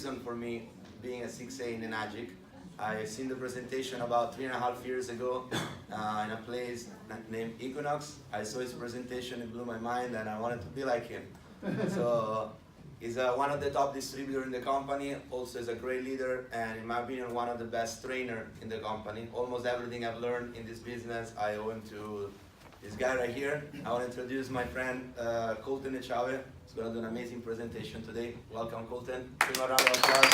reason for me being a 6A in Enagic. I seen the presentation about 3.5 years ago in a place named Equinox. I saw his presentation, it blew my mind, and I wanted to be like him. So he's one of the top distributors in the company, also is a great leader, and in my opinion, one of the best trainer in the company. Almost everything I've learned in this business, I owe him to this guy right here. I want to introduce my friend Colton Echabe. He's going to do an amazing presentation today. Welcome, Colton. Give him a round of applause.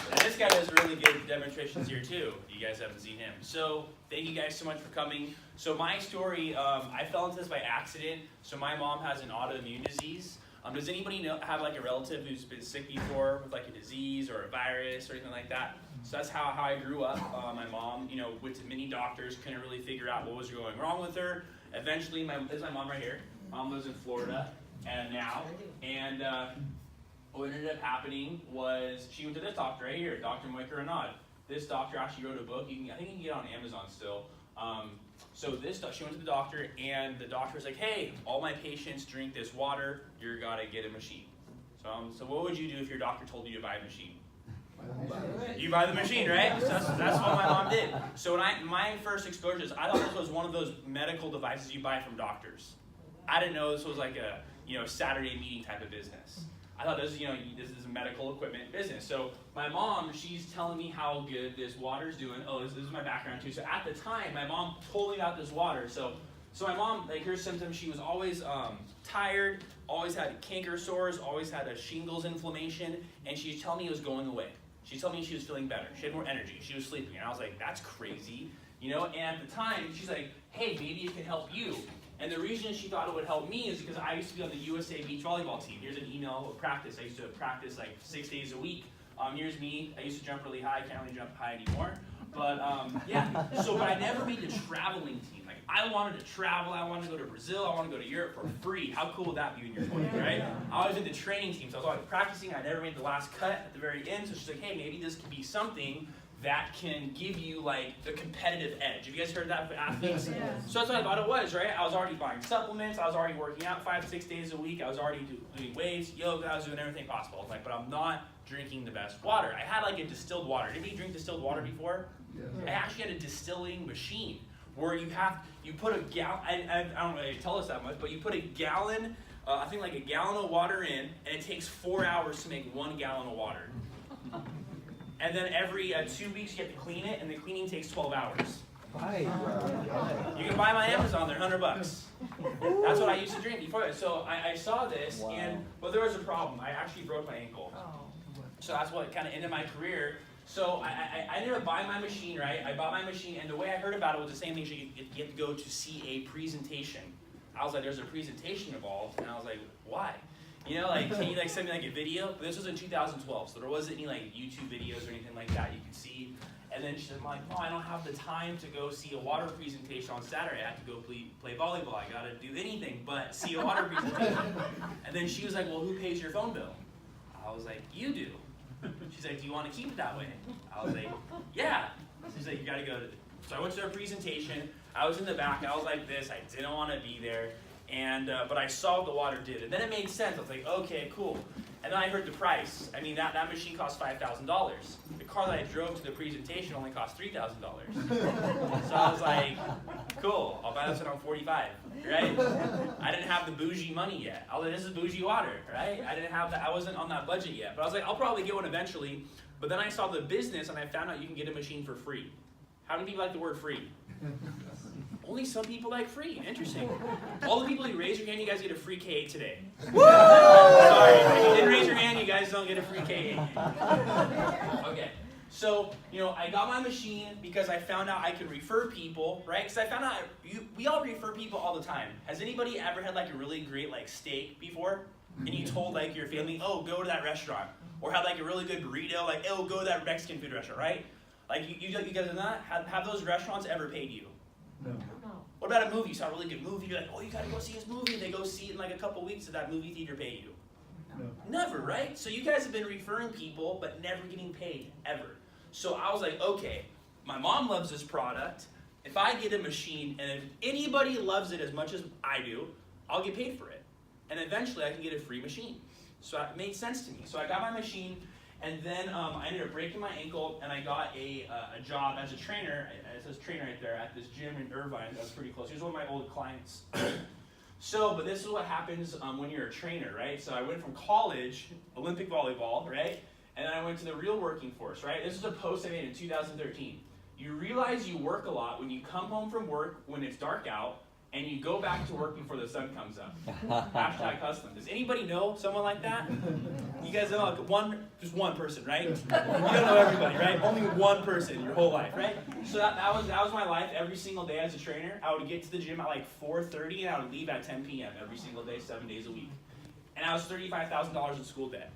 And this guy does really good demonstrations here too. You guys haven't seen him. So thank you guys so much for coming. So my story, I fell into this by accident. So my mom has an autoimmune disease. Does anybody have like a relative who's been sick before with like a disease or a virus or anything like that? So that's how I grew up. My mom, went to many doctors, couldn't really figure out what was going wrong with her. Eventually, this is my mom right here. Mom lives in Florida and what ended up happening was she went to this doctor right here, Dr. Enagic. This doctor actually wrote a book. I think you can get it on Amazon still. She went to the doctor, and the doctor was like, "Hey, all my patients drink this water. You're gotta get a machine." So what would you do if your doctor told you to buy a machine? You buy the machine, right? So that's what my mom did. So when my first exposures, I thought this was one of those medical devices you buy from doctors. I didn't know this was like a Saturday meeting type of business. I thought this is a medical equipment business. So my mom, she's telling me how good this water's doing. Oh, this is my background too. So at the time, my mom told me about this water. So my mom, like her symptoms, she was always tired, always had canker sores, always had a shingles inflammation, and she's telling me it was going away. She's telling me she was feeling better. She had more energy. She was sleeping. And I was like, that's crazy. And at the time, she's like, hey, maybe it can help you. And the reason she thought it would help me is because I used to be on the USA beach volleyball team. Here's an email of practice. I used to practice like 6 days a week. Here's me. I used to jump really high. I can't really jump high anymore. But but I never made the traveling team. Like I wanted to travel. I wanted to go to Brazil. I wanted to go to Europe for free. How cool would that be in your 20s, right? I was in the training team, so I was always practicing. I never made the last cut at the very end. So she's like, hey, maybe this could be something that can give you like the competitive edge. Have you guys heard that for athletes? Yeah. So that's what I thought it was, right? I was already buying supplements. I was already working out 5-6 days a week. I was already doing weights, yoga. I was doing everything possible. I was like, but I'm not drinking the best water. I had like a distilled water. Did anybody drink distilled water before? Yeah. I actually had a distilling machine where you put a gallon, I don't really tell us that much, but you put a gallon, I think like a gallon of water in, and it takes 4 hours to make 1 gallon of water. And then every 2 weeks you have to clean it, and the cleaning takes 12 hours. Right. You can buy my Amazon, they're $100. That's what I used to drink before. So I saw this, but there was a problem. I actually broke my ankle. So that's what kind of ended my career. So I ended up buying my machine, right? I bought my machine, and the way I heard about it was the same thing. You get to go to see a presentation. I was like, there's a presentation involved, and I was like, why? Can you send me like a video? But this was in 2012, so there wasn't any like YouTube videos or anything like that you could see. And then she said, I'm like, oh, I don't have the time to go see a water presentation on Saturday. I have to go play volleyball. I gotta do anything but see a water presentation. And then she was like, well, who pays your phone bill? I was like, you do. She's like, do you want to keep it that way? I was like, yeah. She's like, you gotta go to. So I went to her presentation. I was in the back. I was like this. I didn't want to be there. But I saw what the water did, and then it made sense. I was like, okay, cool. And then I heard the price. I mean, that machine cost $5,000. The car that I drove to the presentation only cost $3,000. So I was like, cool, I'll buy this when I'm 45, right? I didn't have the bougie money yet. I was like, this is bougie water, right? I didn't have that. I wasn't on that budget yet. But I was like, I'll probably get one eventually. But then I saw the business, and I found out you can get a machine for free. How many people like the word free? Only some people like free. Interesting. All the people who raise your hand, you guys get a free K8 today. Woo! Sorry, if you didn't raise your hand, you guys don't get a free K8. Okay. So, I got my machine because I found out I could refer people, right? Because I found out we all refer people all the time. Has anybody ever had like a really great like steak before? And you told like your family, oh, go to that restaurant. Or had like a really good burrito, like, oh, go to that Mexican food restaurant, right? Like you guys have not? Have those restaurants ever paid you? No. What about a movie? You saw a really good movie, you're like, oh, you gotta go see this movie. They go see it in like a couple weeks. Did that movie theater pay you? No. Never, right? So you guys have been referring people, but never getting paid, ever. So I was like, okay, my mom loves this product. If I get a machine, and if anybody loves it as much as I do, I'll get paid for it. and eventually I can get a free machine. So it made sense to me. So I got my machine, and then I ended up breaking my ankle, and I got a job as a trainer. It says trainer right there at this gym in Irvine. That's pretty close. He was one of my old clients. But this is what happens when you're a trainer, right? So I went from college, Olympic volleyball, right? And then I went to the real working force, right? This is a post I made in 2013. You realize you work a lot when you come home from work when it's dark out, and you go back to work before the sun comes up. Hashtag hustling. Does anybody know someone like that? You guys know like just one person, right? You don't know everybody, right? Only one person your whole life, right? So that was my life every single day as a trainer. I would get to the gym at like 4:30 and I would leave at 10 p.m. every single day, 7 days a week. And I was $35,000 in school debt.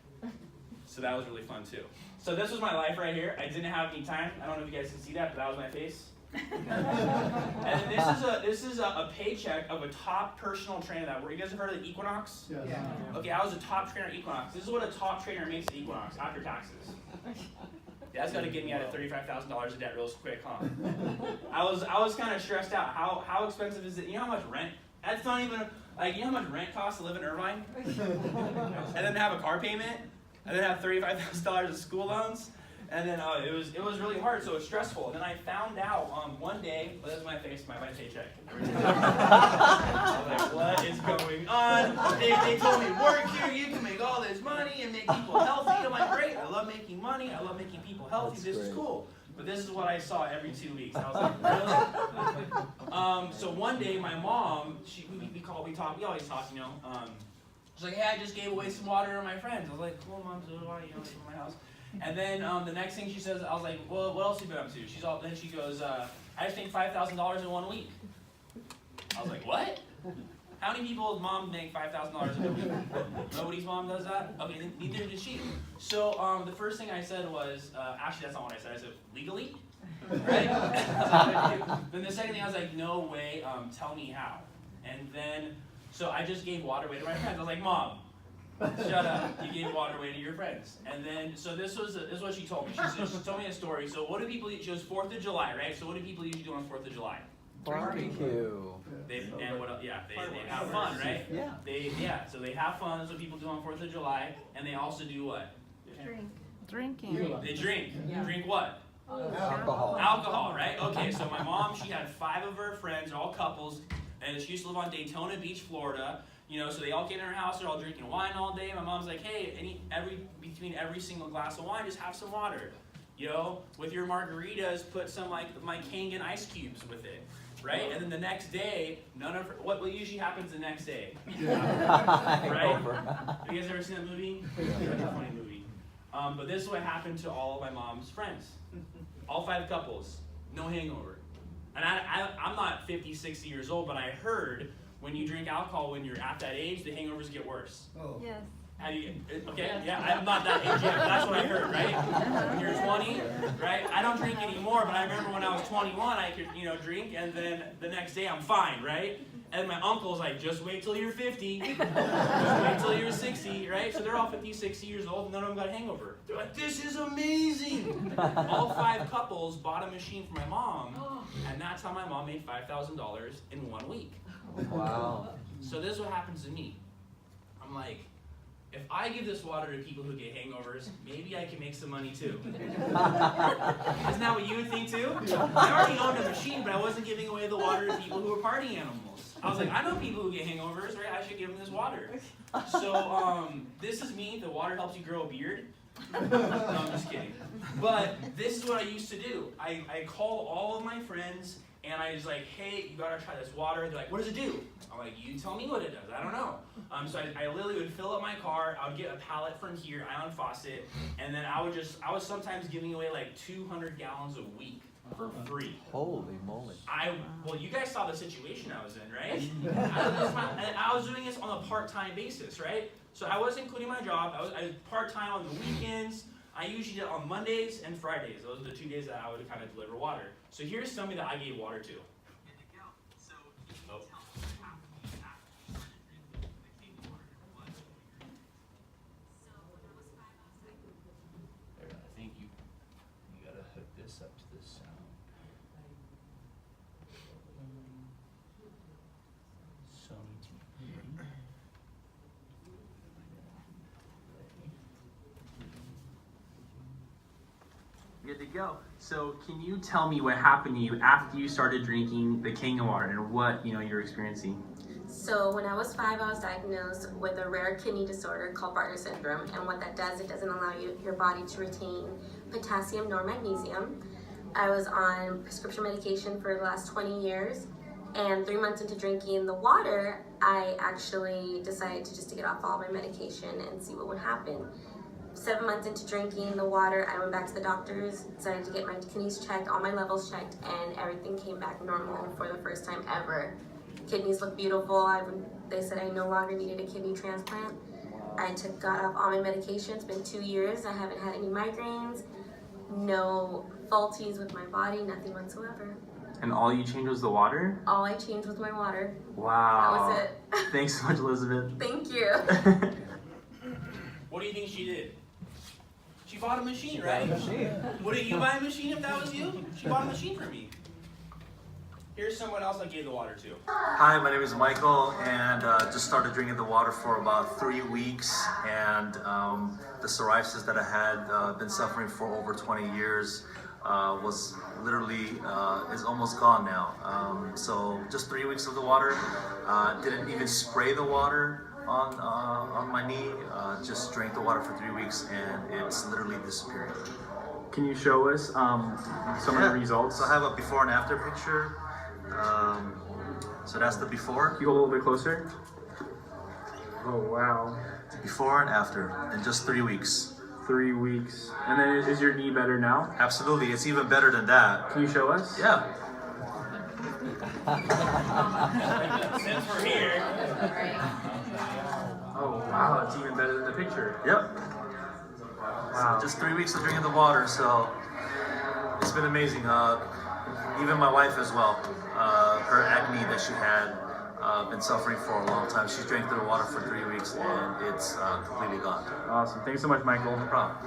So that was really fun too. So this was my life right here. I didn't have any time. I don't know if you guys can see that, but that was my face. And this is a paycheck of a top personal trainer that you guys have heard of the Equinox? Yeah. Okay, I was a top trainer at Equinox. This is what a top trainer makes at Equinox after taxes. Yeah, that's got to get me out of $35,000 of debt real quick, huh? I was kind of stressed out. How expensive is it? You know how much rent? That's not even you know how much rent costs to live in Irvine? And then to have a car payment, and then have $35,000 of school loans. And then it was really hard, so it was stressful. And then I found out one day, well, that's my face, my paycheck. I was like, what is going on? They told me, work here, you can make all this money and make people healthy. I'm like, great, I love making money, I love making people healthy, this is cool. But this is what I saw every 2 weeks. I was like, really? So one day, my mom, we always talk, you know. She's like, hey, I just gave away some water to my friends. I was like, cool, Mom, so do I, it's in my house. And then the next thing she says, I was like, well, what else have you been up to? Then she goes, I just made $5,000 in 1 week. I was like, what? How many people's mom make $5,000 in a week? Nobody's mom does that? Okay, neither did she. So the first thing I said was, actually that's not what I said. I said, legally? Right? Then the second thing I was like, no way, tell me how. And then, so I just gave water away to my friends. I was like, Mom, shut up. You gave water away to your friends. And then, so this is what she told me. She told me a story. So what do people eat? She was 4th of July, right? So what do people usually do on 4th of July? Barbecue. They have fun, right? Yeah. So they have fun. That's what people do on 4th of July. And they also do what? Drinking. They drink. Yeah. Drink what? Alcohol. Alcohol, right? Okay, so my mom, she had 5 of her friends, all couples, and she used to live on Daytona Beach, Florida. You know, so they all get in her house, they're all drinking wine all day. My mom's like, hey, between every single glass of wine, just have some water. You know, with your margaritas, put some my Kangen ice cubes with it, right? And then the next day, what usually happens the next day? Right? Have you guys ever seen that movie? It's a funny movie. But this is what happened to all of my mom's friends. All 5 couples, no hangover. And I'm not 50, 60 years old, but I heard when you drink alcohol when you're at that age, the hangovers get worse. Oh. Yes. Okay, yeah, I'm not that age yet, but that's what I heard, right? When you're 20, right? I don't drink anymore, but I remember when I was 21, I could, drink, and then the next day I'm fine, right? And my uncle's like, just wait till you're 50, just wait till you're 60, right? So they're all 50, 60 years old, and none of them got a hangover. They're like, this is amazing! All 5 couples bought a machine for my mom, and that's how my mom made $5,000 in 1 week. Wow. So this is what happens to me. I'm like, if I give this water to people who get hangovers, maybe I can make some money too. Isn't that what you would think too? I already owned a machine, but I wasn't giving away the water to people who were party animals. I was like, I know people who get hangovers, right? I should give them this water. So this is me. The water helps you grow a beard. No, I'm just kidding. But this is what I used to do. I call all of my friends, and I was like, hey, you gotta try this water. They're like, what does it do? I'm like, you tell me what it does. I don't know. So I literally would fill up my car. I would get a pallet from here, Ion Faucet, and then I was sometimes giving away like 200 gallons a week for free. Holy moly. Well, you guys saw the situation I was in, right? I was doing this on a part-time basis, right? So I wasn't quitting my job. I was part-time on the weekends. I usually did it on Mondays and Fridays. Those are the 2 days that I would kind of deliver water. So here's somebody that I gave water to. Oh. There, I think you gotta hook this up to this sound. Sony TV. Good to go. So can you tell me what happened to you after you started drinking the Kangen water and what you're experiencing? So when I was 5, I was diagnosed with a rare kidney disorder called Bartter syndrome, and what that does, it doesn't allow your body to retain potassium nor magnesium. I was on prescription medication for the last 20 years, and 3 months into drinking the water, I actually decided to get off all my medication and see what would happen. 7 months into drinking the water, I went back to the doctors, decided to get my kidneys checked, all my levels checked, and everything came back normal for the first time ever. Kidneys look beautiful. They said I no longer needed a kidney transplant. I got off all my medication. It's been 2 years. I haven't had any migraines, no faulties with my body, nothing whatsoever. And all you changed was the water? All I changed was my water. Wow. That was it. Thanks so much, Elizabeth. Thank you. What do you think she did? She bought a machine, right? Got a machine. Wouldn't you buy a machine if that was you? She bought a machine for me. Here's someone else I gave the water to. Hi, my name is Michael, and just started drinking the water for about 3 weeks. And the psoriasis that I had been suffering for over 20 years was literally is almost gone now. So just 3 weeks of the water. Didn't even spray the water on my knee. Just drank the water for 3 weeks, and it's literally disappearing. Can you show us some of the results? So I have a before and after picture. So that's the before. Can you go a little bit closer? Oh, wow. Before and after in just 3 weeks. 3 weeks. And then is your knee better now? Absolutely, it's even better than that. Can you show us? Yeah. Since we're here. Oh, wow, it's even better than the picture. Yep. Wow. Just 3 weeks of drinking the water, so it's been amazing. Even my wife as well. Her acne that she had been suffering for a long time. She's drank the water for 3 weeks, and it's completely gone. Awesome. Thanks so much, Michael. No problem.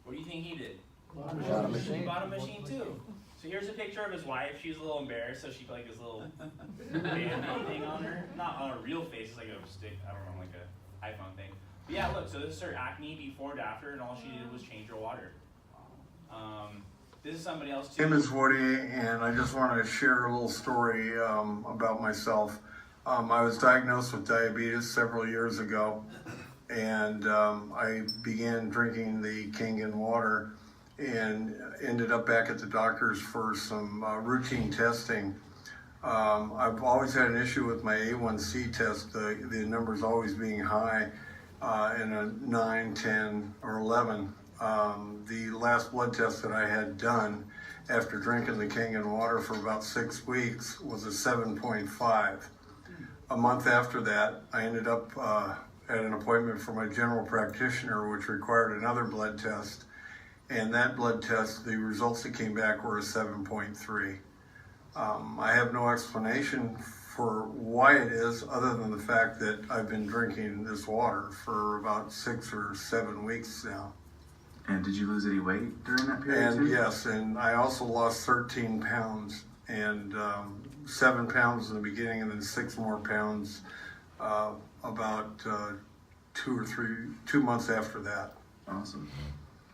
What do you think he did? Got a He machine. bought a machine too. So here's a picture of his wife. She was a little embarrassed, so she put like this little band-aid thing on her. Not on her real face, it's like a stick, I don't know, like an iPhone thing. But yeah, look, so this is her acne before and after, and all she did was change her water. This is somebody else too. My name is Woody, and I just want to share a little story about myself. I was diagnosed with diabetes several years ago, and I began drinking the Kangen water and ended up back at the doctor's for some routine testing. I've always had an issue with my A1C test, the numbers always being high in a 9, 10, or 11. The last blood test that I had done after drinking the Kangen water for about 6 weeks was a 7.5. A month after that, I ended up at an appointment for my general practitioner, which required another blood test. And that blood test, the results that came back were a 7.3. I have no explanation for why it is, other than the fact that I've been drinking this water for about 6 or 7 weeks now. And did you lose any weight during that period too? And yes, and I also lost 13 pounds, and 7 pounds in the beginning, and then 6 more pounds about 2 months after that. Awesome.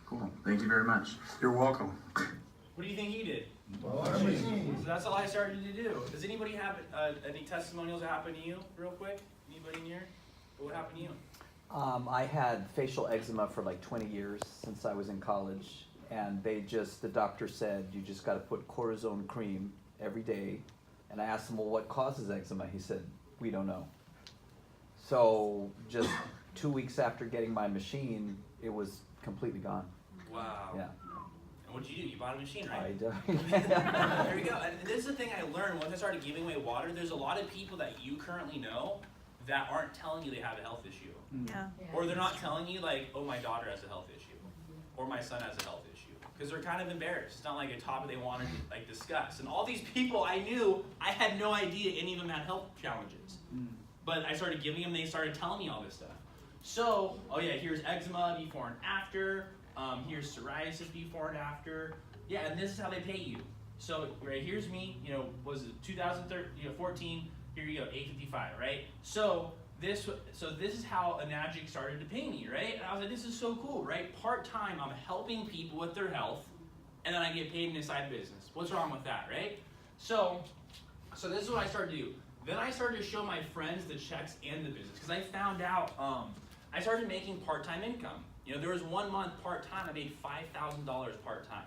Cool. Thank you very much. You're welcome. What do you think he did? So that's all I started to do. Does anybody have any testimonials that happened to you, real quick? Anybody in here? What happened to you? I had facial eczema for like 20 years since I was in college, and the doctor said, you just got to put cortisone cream every day. And I asked him, well, what causes eczema? He said, we don't know. So just 2 weeks after getting my machine, it was completely gone. Wow. Yeah. And what did you do? You bought a machine, right? I did. There we go. And this is the thing I learned once I started giving away water. There's a lot of people that you currently know that aren't telling you they have a health issue. Yeah. Or they're not telling you like, oh, my daughter has a health issue. Or my son has a health issue. Because they're kind of embarrassed. It's not like a topic they want to like discuss. And all these people I knew, I had no idea any of them had health challenges. But I started giving them, they started telling me all this stuff. So, oh yeah, here's eczema before and after. Here's psoriasis before and after. Yeah, and this is how they pay you. So, right, here's me, was it 2014, here you go, $8.55, right? So this is how Enagic started to pay me, right? And I was like, this is so cool, right? Part-time, I'm helping people with their health, and then I get paid in a side business. What's wrong with that, right? So this is what I started to do. Then I started to show my friends the checks and the business, because I found out I started making part-time income. You know, there was 1 month part-time, I made $5,000 part-time.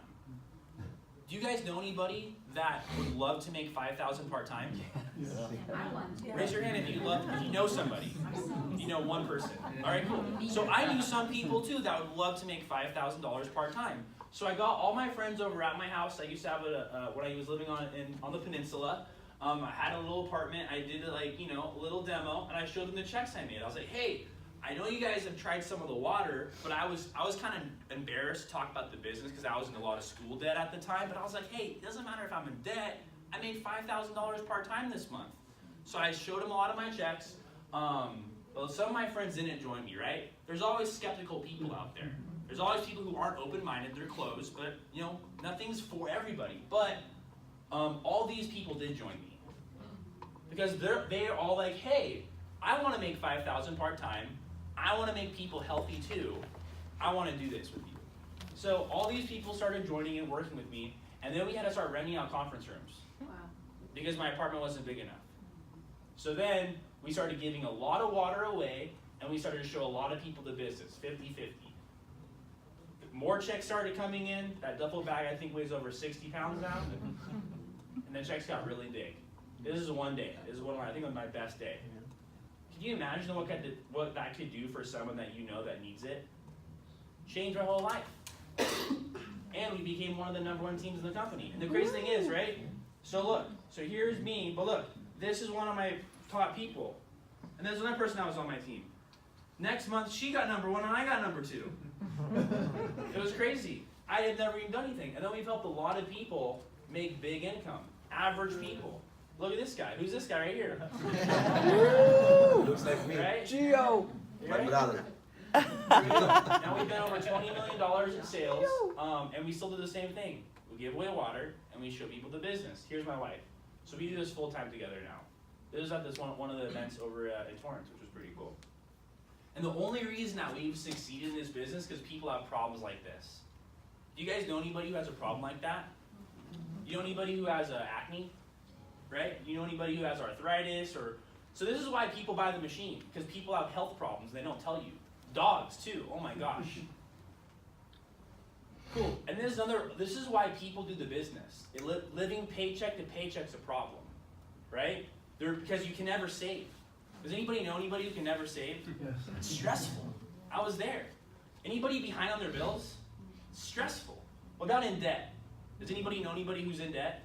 Do you guys know anybody that would love to make $5,000 part-time? Raise your hand if you know somebody. You know one person. All right, cool. So I knew some people too that would love to make $5,000 part-time. So I got all my friends over at my house. I used to have when I was living on the peninsula. I had a little apartment. I did a little demo, and I showed them the checks I made. I was like, hey, I know you guys have tried some of the water, but I was kind of embarrassed to talk about the business because I was in a lot of school debt at the time. But I was like, hey, it doesn't matter if I'm in debt. I made $5,000 part-time this month. So I showed them a lot of my checks. Well, some of my friends didn't join me, right? There's always skeptical people out there. There's always people who aren't open-minded, they're closed, but nothing's for everybody. But all these people did join me. Because they're all like, hey, I want to make $5,000 part-time. I want to make people healthy too. I want to do this with you. So all these people started joining and working with me, and then we had to start renting out conference rooms. Wow. Because my apartment wasn't big enough. So then we started giving a lot of water away, and we started to show a lot of people the business, 50-50. More checks started coming in. That duffel bag I think weighs over 60 pounds now. And the checks got really big. This is one day. This is I think it was my best day. Can you imagine what that could do for someone that you know that needs it? Changed my whole life. And we became one of the #1 teams in the company. And the crazy thing is, right? So look, so here's me, but look, this is one of my top people. And there's another person that was on my team. Next month, she got #1 and I got #2. It was crazy. I had never even done anything. And then we've helped a lot of people make big income. Average people. Look at this guy. Who's this guy right here? Looks like me. Right? Gio! My brother. Now we've been over $20 million in sales, and we still do the same thing. We give away water, and we show people the business. Here's my wife. So we do this full time together now. This was at one of the events over in Torrance, which was pretty cool. And the only reason that we've succeeded in this business is because people have problems like this. Do you guys know anybody who has a problem like that? You know anybody who has acne? Right? You know anybody who has arthritis? So this is why people buy the machine, because people have health problems they don't tell you. Dogs too, oh my gosh. Cool, and this is why people do the business. Living paycheck to paycheck's a problem, right? Because you can never save. Does anybody know anybody who can never save? Yes. It's stressful. I was there. Anybody behind on their bills? It's stressful. What about in debt? Does anybody know anybody who's in debt?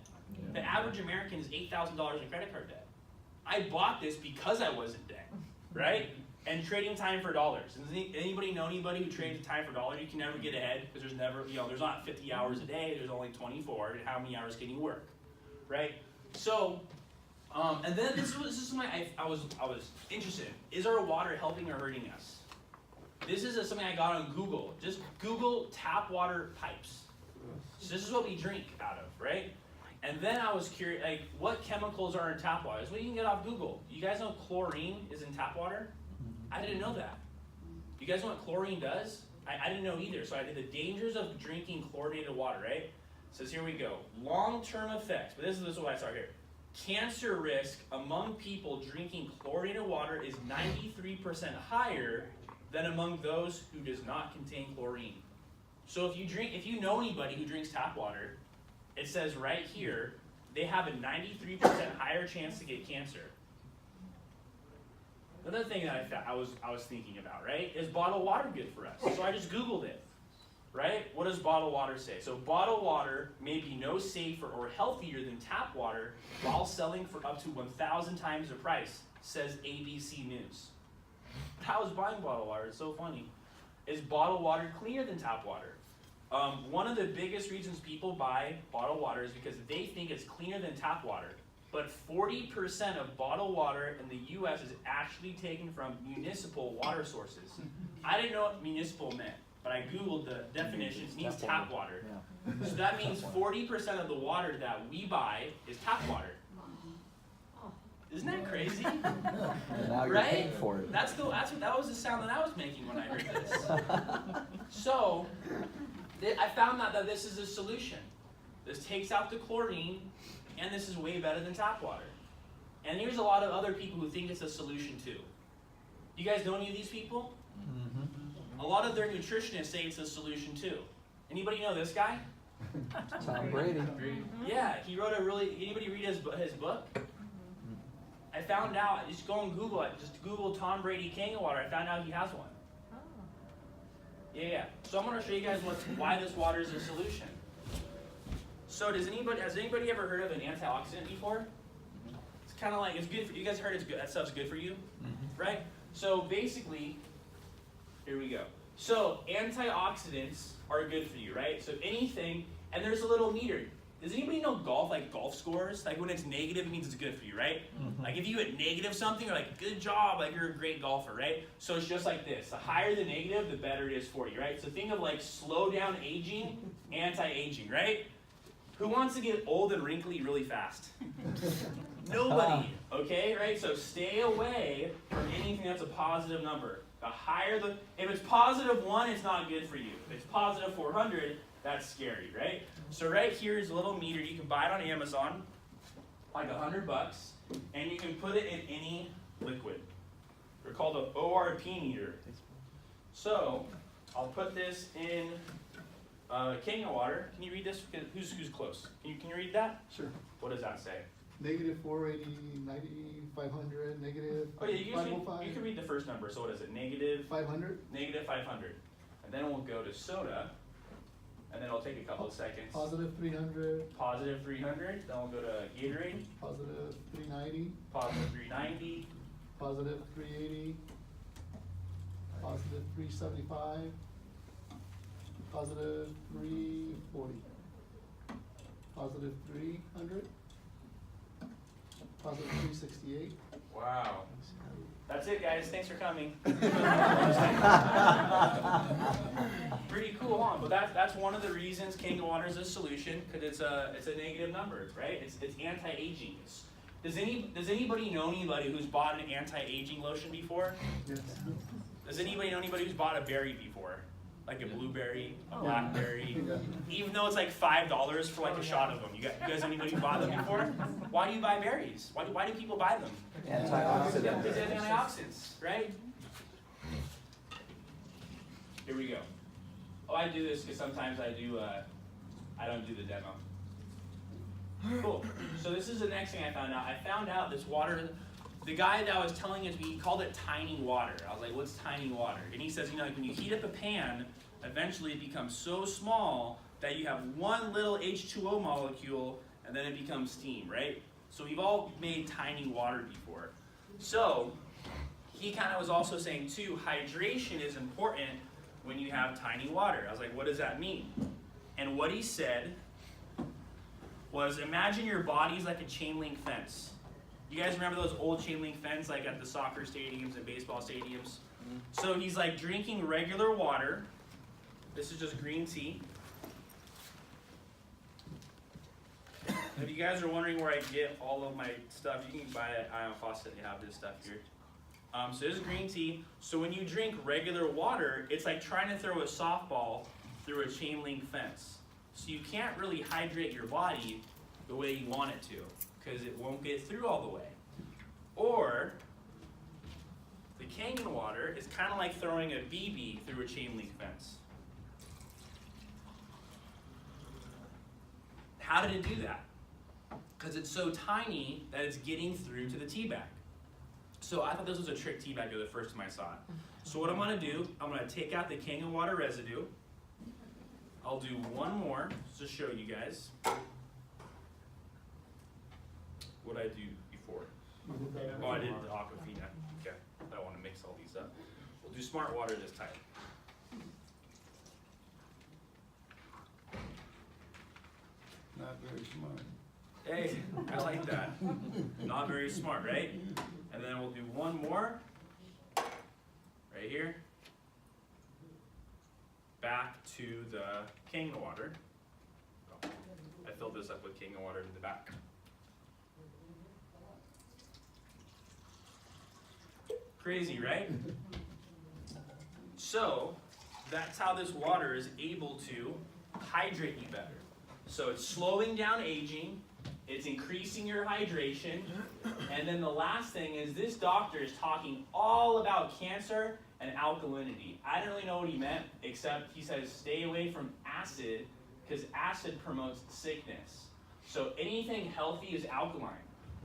The average American is $8,000 in credit card debt. I bought this because I was in debt, right? And trading time for dollars. Does anybody know anybody who trades time for dollars? You can never get ahead because there's never, there's not 50 hours a day. There's only 24. How many hours can you work, right? So, and then this is something I was interested in. Is our water helping or hurting us? This is something I got on Google. Just Google tap water pipes. So this is what we drink out of, right? And then I was curious, like, what chemicals are in tap water? That's what you can get off Google. You guys know chlorine is in tap water? I didn't know that. You guys know what chlorine does? I didn't know either. So I did the dangers of drinking chlorinated water, right? It says here we go. Long-term effects, but this is what I saw here. Cancer risk among people drinking chlorinated water is 93% higher than among those who does not contain chlorine. So if you know anybody who drinks tap water, it says right here, they have a 93% higher chance to get cancer. Another thing that I was thinking about, right, is bottled water good for us? So I just Googled it, right? What does bottled water say? So bottled water may be no safer or healthier than tap water while selling for up to 1,000 times the price, says ABC News. But I was buying bottled water, it's so funny. Is bottled water cleaner than tap water? One of the biggest reasons people buy bottled water is because they think it's cleaner than tap water. But 40% of bottled water in the U.S. is actually taken from municipal water sources. I didn't know what municipal meant, but I Googled the definition. It means tap water. Yeah. So that means 40% of the water that we buy is tap water. Isn't that crazy? Now you're right? paying for it. That was the sound that I was making when I heard this. So I found out that this is a solution. This takes out the chlorine, and this is way better than tap water. And there's a lot of other people who think it's a solution too. You guys know any of these people? Mm-hmm. A lot of their nutritionists say it's a solution too. Anybody know this guy? Tom Brady. Yeah, he wrote anybody read his book? I found out, just go and Google it, just Google Tom Brady Kangen water, I found out he has one. Yeah. So I'm going to show you guys why this water is a solution. So has anybody ever heard of an antioxidant before? It's kind of like, it's good for you guys heard it's good, that stuff's good for you? Right? So basically, here we go. So antioxidants are good for you, right? So anything, and there's a little meter. Does anybody know golf, like golf scores? Like when it's negative, it means it's good for you, right? Like if you hit negative something, you're like, good job, like you're a great golfer, right? So it's just like this. The higher the negative, the better it is for you, right? So think of like slow down aging, anti-aging, right? Who wants to get old and wrinkly really fast? Nobody, okay, right? So stay away from anything that's a positive number. The higher if it's positive 1, it's not good for you. If it's positive 400, that's scary, right? So right here is a little meter. You can buy it on Amazon, like $100, and you can put it in any liquid. They're called an ORP meter. So I'll put this in Kangen water. Can you read this? Who's close? Can you read that? Sure. What does that say? Negative 480, 90, 500, negative Oh yeah, 505. you can read the first number. So what is it? Negative 500. Negative 500. And then we'll go to soda. And then it'll take a couple of seconds. Positive 300. Positive 300. Then we'll go to Gatorade. Positive 390. Positive 390. Positive 380. Positive 375. Positive 340. Positive 300. Positive 368. Wow. That's it, guys. Thanks for coming. Pretty cool, huh? But that's one of the reasons Kangen water is a solution, because it's a negative number, right? It's anti-aging. Does anybody know anybody who's bought an anti-aging lotion before? Yes. Does anybody know anybody who's bought a berry before? Like a blueberry, a blackberry, even though it's like $5 for like a shot of them. You guys know anybody who bought them before? Why do you buy berries? Why do people buy them? Antioxidant. Because they have antioxidants, right? Here we go. Oh, I do this because sometimes I don't do the demo. Cool. So this is the next thing I found out. I found out this water, the guy that was telling us, he called it tiny water. I was like, what's tiny water? And he says, like when you heat up a pan, eventually it becomes so small that you have one little H2O molecule and then it becomes steam, right? So we've all made tiny water before. So he kind of was also saying too, hydration is important when you have tiny water. I was like, what does that mean? And what he said was, imagine your body's like a chain link fence. You guys remember those old chain link fence like at the soccer stadiums and baseball stadiums? So he's like drinking regular water. This is just green tea. If you guys are wondering where I get all of my stuff, you can buy it at Ion Faucet. They have this stuff here. So this is green tea. So when you drink regular water, it's like trying to throw a softball through a chain link fence. So you can't really hydrate your body the way you want it to, because it won't get through all the way. Or the Kangen water is kind of like throwing a BB through a chain link fence. How did it do that? Because it's so tiny that it's getting through to the tea bag. So I thought this was a trick tea bag the first time I saw it. So what I'm going to do, I'm going to take out the Kangen water residue. I'll do one more to show you guys what I do before. Oh, I did the Aquafina. Okay, I don't want to mix all these up. We'll do smart water this time. Not very smart. Hey, I like that. Not very smart, right? And then we'll do one more. Right here. Back to the Kangen water. Oh, I filled this up with Kangen water in the back. Crazy, right? So, that's how this water is able to hydrate you better. So it's slowing down aging, it's increasing your hydration, and then the last thing is this doctor is talking all about cancer and alkalinity. I don't really know what he meant, except he says stay away from acid, because acid promotes sickness. So anything healthy is alkaline.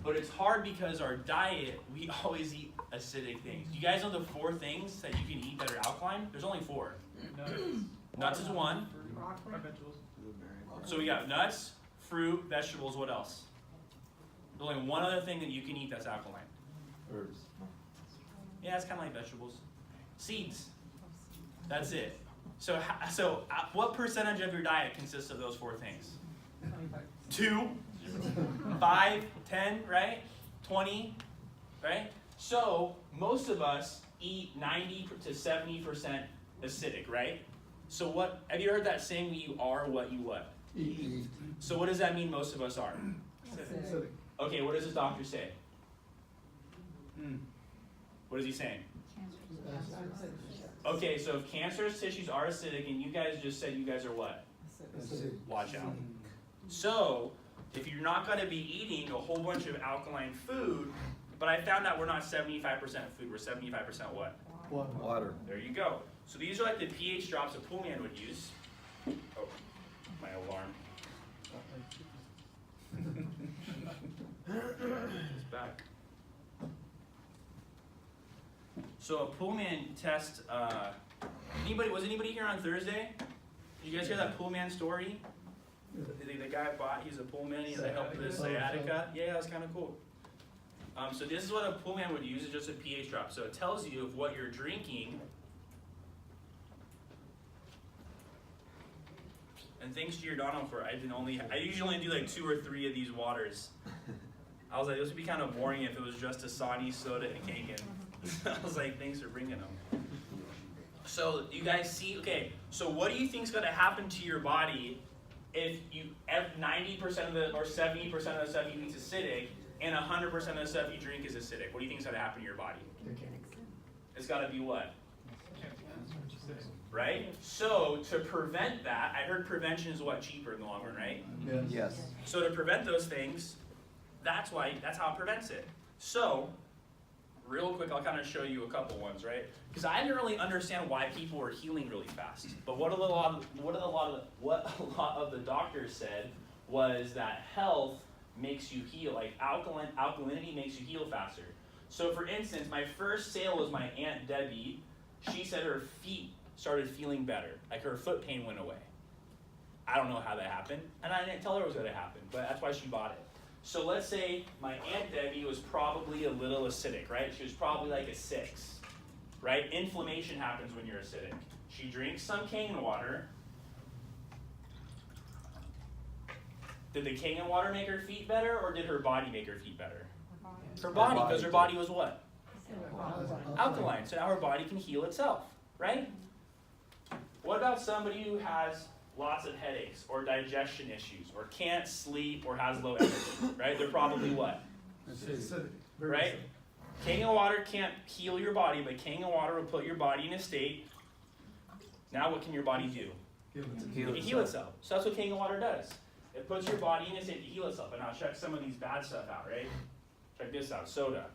But it's hard because our diet, we always eat acidic things. Do you guys know the 4 things that you can eat that are alkaline? There's only 4. Nuts is 1. So we got nuts, fruit, vegetables, what else? There's only one other thing that you can eat that's alkaline. Herbs. Yeah, it's kind of like vegetables. Seeds. That's it. So what percentage of your diet consists of those 4 things? 2, 5, 10, right? 20, right? So most of us eat 90 to 70% acidic, right? So what, have you heard that saying, you are what you what? Eat. So what does that mean most of us are? Acidic. Okay, what does this doctor say? What is he saying? Okay, so if cancerous tissues are acidic, and you guys just said you guys are what? Acidic. Watch out. So, if you're not going to be eating a whole bunch of alkaline food, but I found out we're not 75% food, we're 75% what? Water. There you go. So these are like the pH drops a pool man would use. Oh, my alarm. It's back. So a Pullman test, was anybody here on Thursday? Did you guys hear that Pullman story? The guy bought, he's a Pullman, he had to help with his sciatica. Yeah, that was kind of cool. So this is what a Pullman would use, it's just a pH drop. So it tells you if what you're drinking, and thanks to your Donald for, I usually only do like 2 or 3 of these waters. I was like, this would be kind of boring if it was just a Sani soda and Kangen. I was like, thanks for bringing them. So you guys see, okay, so what do you think is going to happen to your body if you 90% of the, or 70% of the stuff you eat is acidic, and 100% of the stuff you drink is acidic? What do you think is going to happen to your body? It's got to be what? Right? So to prevent that, I heard prevention is what? Cheaper in the long run, right? Yes. So to prevent those things, that's how it prevents it. So, real quick, I'll kind of show you a couple ones, right? Because I didn't really understand why people were healing really fast. But what a lot of the doctors said was that health makes you heal. Like alkalinity makes you heal faster. So for instance, my first sale was my Aunt Debbie. She said her feet started feeling better. Like her foot pain went away. I don't know how that happened, and I didn't tell her it was going to happen, but that's why she bought it. So let's say my Aunt Debbie was probably a little acidic, right? She was probably like a 6, right? Inflammation happens when you're acidic. She drinks some Kangen water. Did the Kangen water make her feet better, or did her body make her feet better? Her body, because her body was what? Alkaline. So now her body can heal itself, right? What about somebody who has lots of headaches or digestion issues or can't sleep or has low energy, right? They're probably what? Acidic. Right? Kangen water can't heal your body, but Kangen water will put your body in a state. Now what can your body do? It can heal itself. So that's what Kangen water does. It puts your body in a state to heal itself. And I'll check some of these bad stuff out, right? Check this out, soda.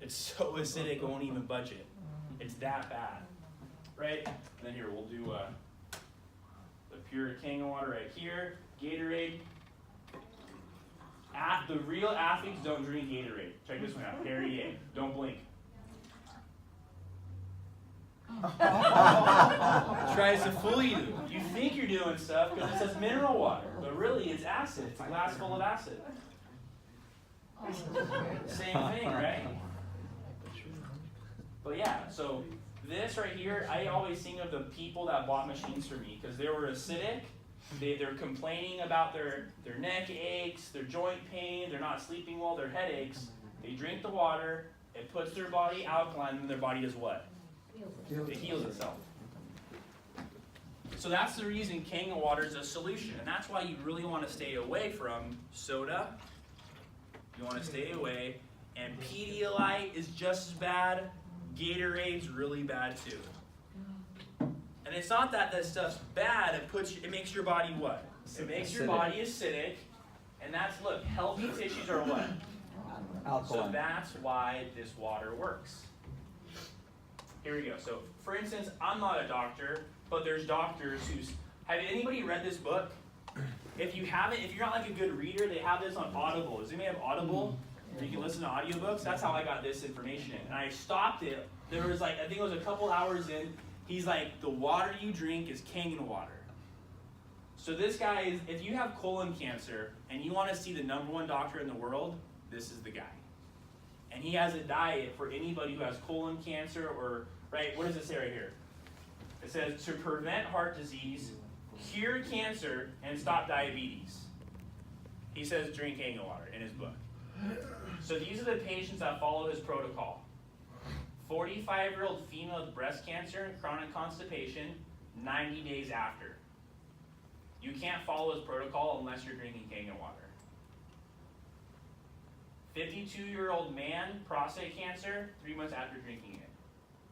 It's so acidic it won't even budge it. It's that bad. Right? And then here, we'll do the pure Kangen water right here. Gatorade. The real athletes don't drink Gatorade. Check this one out. Perrier. Don't blink. Tries to fool you. You think you're doing stuff because it says mineral water, but really it's acid. It's a glass full of acid. Same thing, right? But yeah, so this right here, I always think of the people that bought machines for me because they were acidic. They're complaining about their neck aches, their joint pain, they're not sleeping well, their headaches. They drink the water, it puts their body alkaline, and their body does what? It heals itself. So that's the reason Kangen water is a solution, and that's why you really want to stay away from soda. You want to stay away, and Pedialyte is just as bad. Gatorade's really bad too. And it's not that that stuff's bad. It makes your body what? It makes your body acidic. And that's, look, healthy tissues are what? Alkaline. So that's why this water works. Here we go. So, for instance, I'm not a doctor, but there's doctors who's. Have anybody read this book? If you haven't, if you're not like a good reader, they have this on Audible. Does anybody have Audible? You can listen to audiobooks. That's how I got this information in. And I stopped it. There was like, I think it was a couple hours in. He's like, the water you drink is Kangen water. So this guy is, if you have colon cancer and you want to see the #1 doctor in the world, this is the guy. And he has a diet for anybody who has colon cancer or, right, what does it say right here? It says to prevent heart disease, cure cancer, and stop diabetes. He says drink Kangen water in his book. So these are the patients that follow his protocol. 45-year-old female with breast cancer and chronic constipation, 90 days after. You can't follow his protocol unless you're drinking Kangen water. 52-year-old man, prostate cancer, 3 months after drinking it.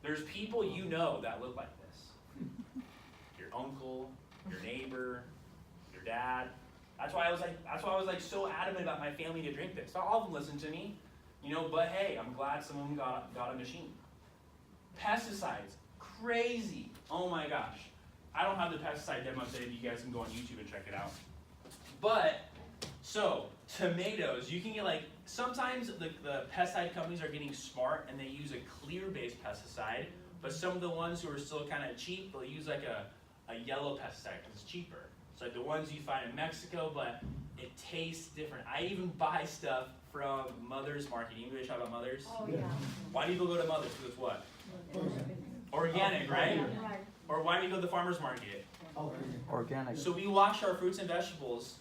There's people you know that look like this. Your uncle, your neighbor, your dad. That's why I was like so adamant about my family to drink this. Not all of them listen to me, you know, but hey, I'm glad some of them got a machine. Pesticides, crazy. Oh my gosh. I don't have the pesticide demo today, but you guys can go on YouTube and check it out. But, so, tomatoes, you can get like, sometimes the pesticide companies are getting smart and they use a clear-based pesticide, but some of the ones who are still kind of cheap, they'll use like a yellow pesticide because it's cheaper. It's like the ones you find in Mexico, but it tastes different. I even buy stuff from Mother's Market. You know talk about Mother's? Oh, yeah. Why do people go to Mother's? Because it's what? Organic, right? Or why do you go to the farmer's market? Organic. So we wash our fruits and vegetables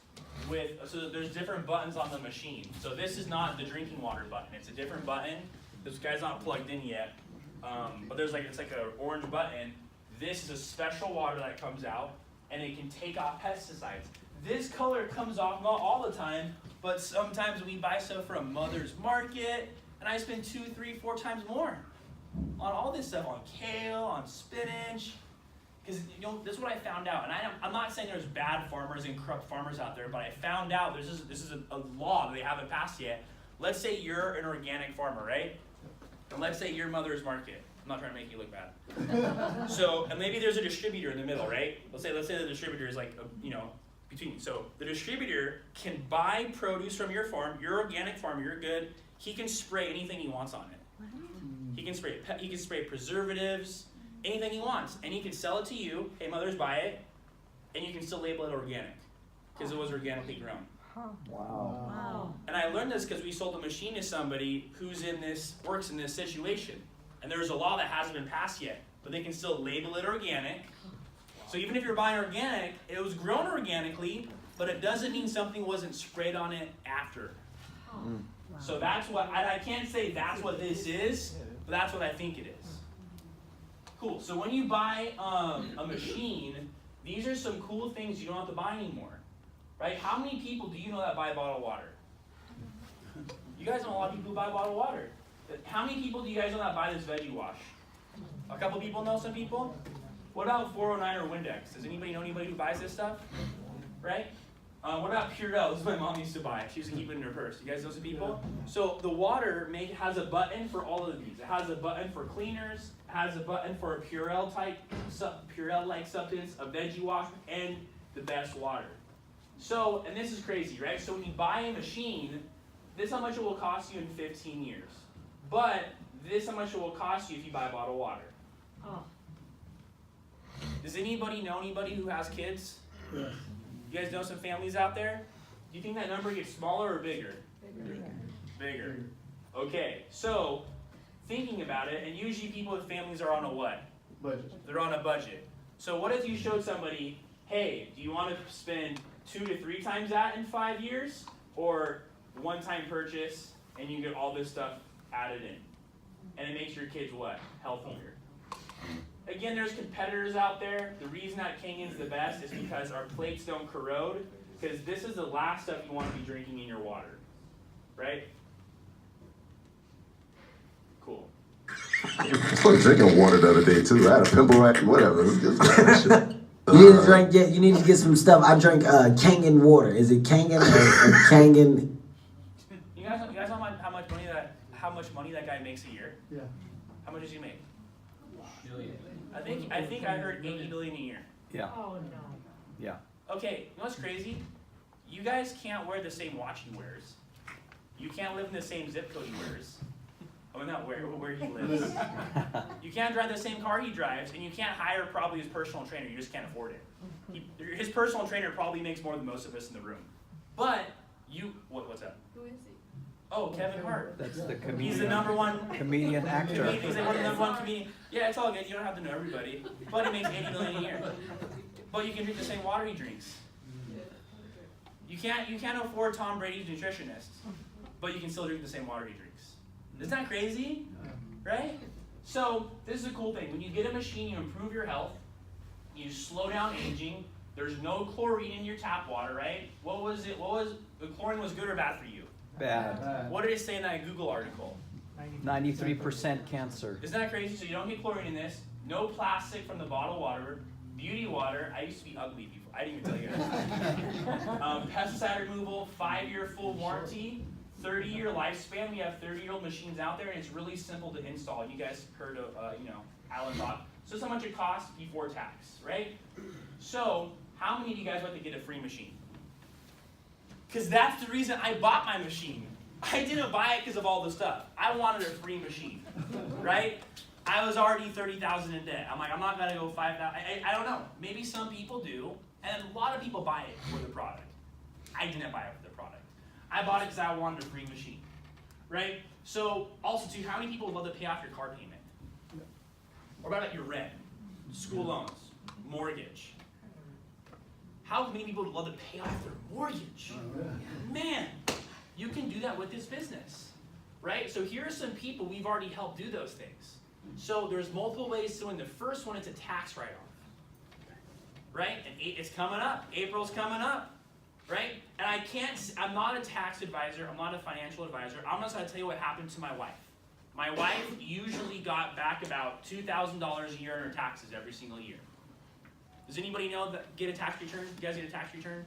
with, so there's different buttons on the machine. So this is not the drinking water button. It's a different button. This guy's not plugged in yet. But it's like an orange button. This is a special water that comes out and it can take off pesticides. This color comes off not all the time, but sometimes we buy stuff from Mother's Market and I spend 2, 3, 4 times more on all this stuff, on kale, on spinach. Because you know, this is what I found out, and I'm not saying there's bad farmers and corrupt farmers out there, but I found out this is a law that they haven't passed yet. Let's say you're an organic farmer, right? And let's say you're Mother's Market. I'm not trying to make you look bad. So, and maybe there's a distributor in the middle, right? Let's say the distributor is like, between. So the distributor can buy produce from your farm, your organic farm, you're good. He can spray anything he wants on it. He can spray preservatives, anything he wants, and he can sell it to you. Hey, Mother's, buy it, and you can still label it organic because it was organically grown. Wow. And I learned this because we sold a machine to somebody who's works in this situation, and there's a law that hasn't been passed yet, but they can still label it organic. So even if you're buying organic, it was grown organically, but it doesn't mean something wasn't sprayed on it after. So that's what I can't say that's what this is, but that's what I think it is. Cool. So when you buy a machine, these are some cool things you don't have to buy anymore, right? How many people do you know that buy bottled water? You guys know a lot of people who buy bottled water. How many people do you guys know that buy this veggie wash? A couple people know some people? What about 409 or Windex? Does anybody know anybody who buys this stuff? Right? What about Purell? This is what my mom used to buy. She used to keep it in her purse. You guys know some people? So the water has a button for all of these. It has a button for cleaners, it has a button for a Purell-like substance, a veggie wash, and the best water. So, and this is crazy, right? So when you buy a machine, this is how much it will cost you in 15 years. But this is how much it will cost you if you buy bottled water. Does anybody know anybody who has kids? Yes. You guys know some families out there? Do you think that number gets smaller or bigger? Bigger. Okay, so thinking about it, and usually people with families are on a what? Budget. They're on a budget. So what if you showed somebody, hey, do you want to spend 2 to 3 times that in 5 years? Or one-time purchase, and you get all this stuff added in. And it makes your kids what? Healthier. Again, there's competitors out there. The reason that Kangen's the best is because our plates don't corrode, because this is the last stuff you want to be drinking in your water, right? Cool. I started drinking water the other day too. I had a pimple right, whatever. It's just You need to drink. Yeah, you need to get some stuff. I drink Kangen water. Is it Kangen or Kangen? You guys know how much money that guy makes a year? Yeah. How much does he make? I think I heard 80 million a year. Yeah. Oh, no. Yeah. Okay, you know what's crazy? You guys can't wear the same watch he wears. You can't live in the same zip code he wears. Oh, not where he lives. You can't drive the same car he drives, and you can't hire probably his personal trainer. You just can't afford it. His personal trainer probably makes more than most of us in the room. But you, what's that? Who is he? Oh, Kevin Hart. That's the comedian. He's the number one comedian actor. He's the number one comedian. Yeah, it's all good. You don't have to know everybody. But he makes 80 million a year. But you can drink the same water he drinks. You can't afford Tom Brady's nutritionist, but you can still drink the same water he drinks. Isn't that crazy? Right? So this is a cool thing. When you get a machine, you improve your health. You slow down aging. There's no chlorine in your tap water, right? What was the chlorine was good or bad for you? Bad. What did it say in that Google article? 93% cancer. Isn't that crazy? So you don't get chlorine in this. No plastic from the bottled water. Beauty water. I used to be ugly before. I didn't even tell you guys. Pesticide removal. 5-year full warranty. 30-year lifespan. We have 30-year-old machines out there, and it's really simple to install. You guys heard of, Alan Bot. So that's how much it costs before tax, right? So how many of you guys want to get a free machine? Because that's the reason I bought my machine. I didn't buy it because of all the stuff. I wanted a free machine, right? I was already 30,000 in debt. I'm like, I'm not gonna go 5,000. I don't know. Maybe some people do, and a lot of people buy it for the product. I didn't buy it for the product. I bought it because I wanted a free machine, right? So also too, how many people would love to pay off your car payment? Or about your rent, school loans, mortgage? How many people would love to pay off their mortgage? Man, you can do that with this business, right? So here are some people we've already helped do those things. So there's multiple ways to win. The first one is a tax write-off, right? And it's coming up. April's coming up, right? And I'm not a tax advisor. I'm not a financial advisor. I'm just going to tell you what happened to my wife. My wife usually got back about $2,000 a year in her taxes every single year. Does anybody know that get a tax return? You guys get a tax return?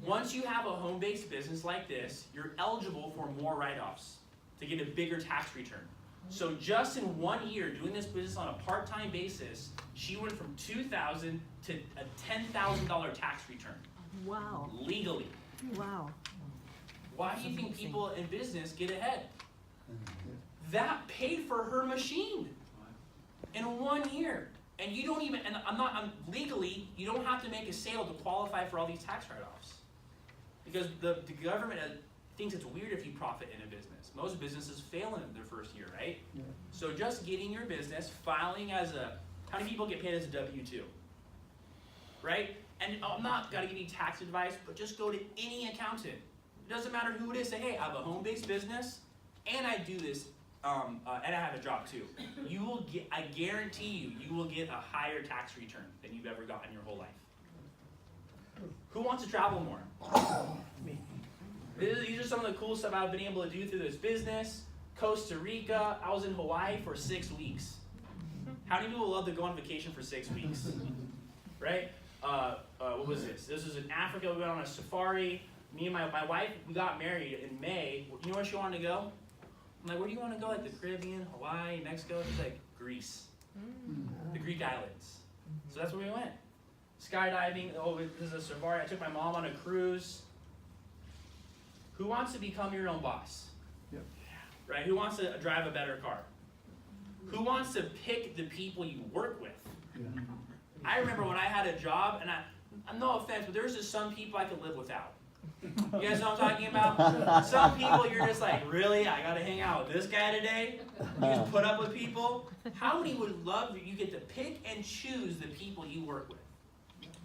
Once you have a home-based business like this, you're eligible for more write-offs to get a bigger tax return. So just in 1 year doing this business on a part-time basis, she went from $2,000 to a $10,000 tax return. Wow. Legally. Wow. Why do you think people in business get ahead? That paid for her machine in 1 year. And you don't even, legally, you don't have to make a sale to qualify for all these tax write-offs. Because the government thinks it's weird if you profit in a business. Most businesses fail in their first year, right? Yeah. So just getting your business, filing as how many people get paid as a W-2? Right? And I'm not going to give you tax advice, but just go to any accountant. It doesn't matter who it is. Say, hey, I have a home-based business, and I do this, and I have a job too. You will get, I guarantee you will get a higher tax return than you've ever gotten in your whole life. Who wants to travel more? Me. These are some of the cool stuff I've been able to do through this business. Costa Rica, I was in Hawaii for 6 weeks. How many people love to go on vacation for 6 weeks? Right? What was this? This was in Africa. We went on a safari. Me and my wife, we got married in May. You know where she wanted to go? I'm like, where do you want to go? Like the Caribbean, Hawaii, Mexico? She's like, Greece. The Greek islands. So that's where we went. Skydiving. Oh, this is a safari. I took my mom on a cruise. Who wants to become your own boss? Yep. Right? Who wants to drive a better car? Who wants to pick the people you work with? Yeah. I remember when I had a job, and I'm no offense, but there's just some people I could live without. You guys know what I'm talking about? Some people you're just like, really? I gotta hang out with this guy today? You just put up with people? How many would love that you get to pick and choose the people you work with?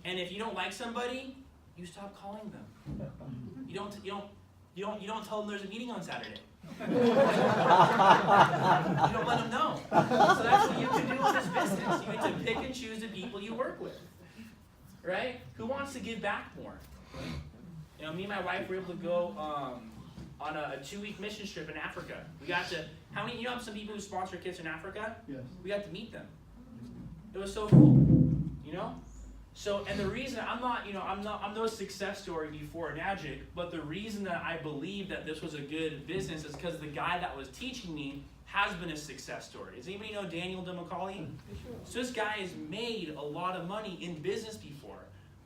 And if you don't like somebody, you stop calling them. You don't tell them there's a meeting on Saturday. You don't let them know. So that's what you can do in this business. You get to pick and choose the people you work with. Right? Who wants to give back more? You know, me and my wife were able to go on a 2-week mission trip in Africa. We got to, how many, you know some people who sponsor kids in Africa? Yes. We got to meet them. It was so cool, you know? So, and the reason I'm no success story before Enagic, but the reason that I believe that this was a good business is because the guy that was teaching me has been a success story. Does anybody know Daniel DeMacaulay? So this guy has made a lot of money in business before.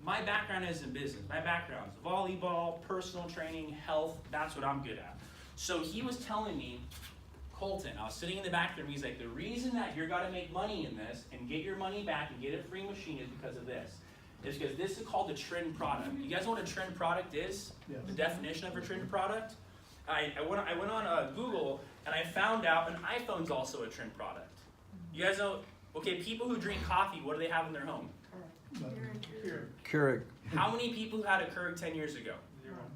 My background is in business. My background is volleyball, personal training, health. That's what I'm good at. So he was telling me, Colton, I was sitting in the back there, and he's like, the reason that you're got to make money in this and get your money back and get a free machine is because of this. It's because this is called a trend product. You guys know what a trend product is? Yes. The definition of a trend product? I went on Google, and I found out an iPhone's also a trend product. You guys know, okay, people who drink coffee, what do they have in their home? Keurig, How many people had a Keurig 10 years ago?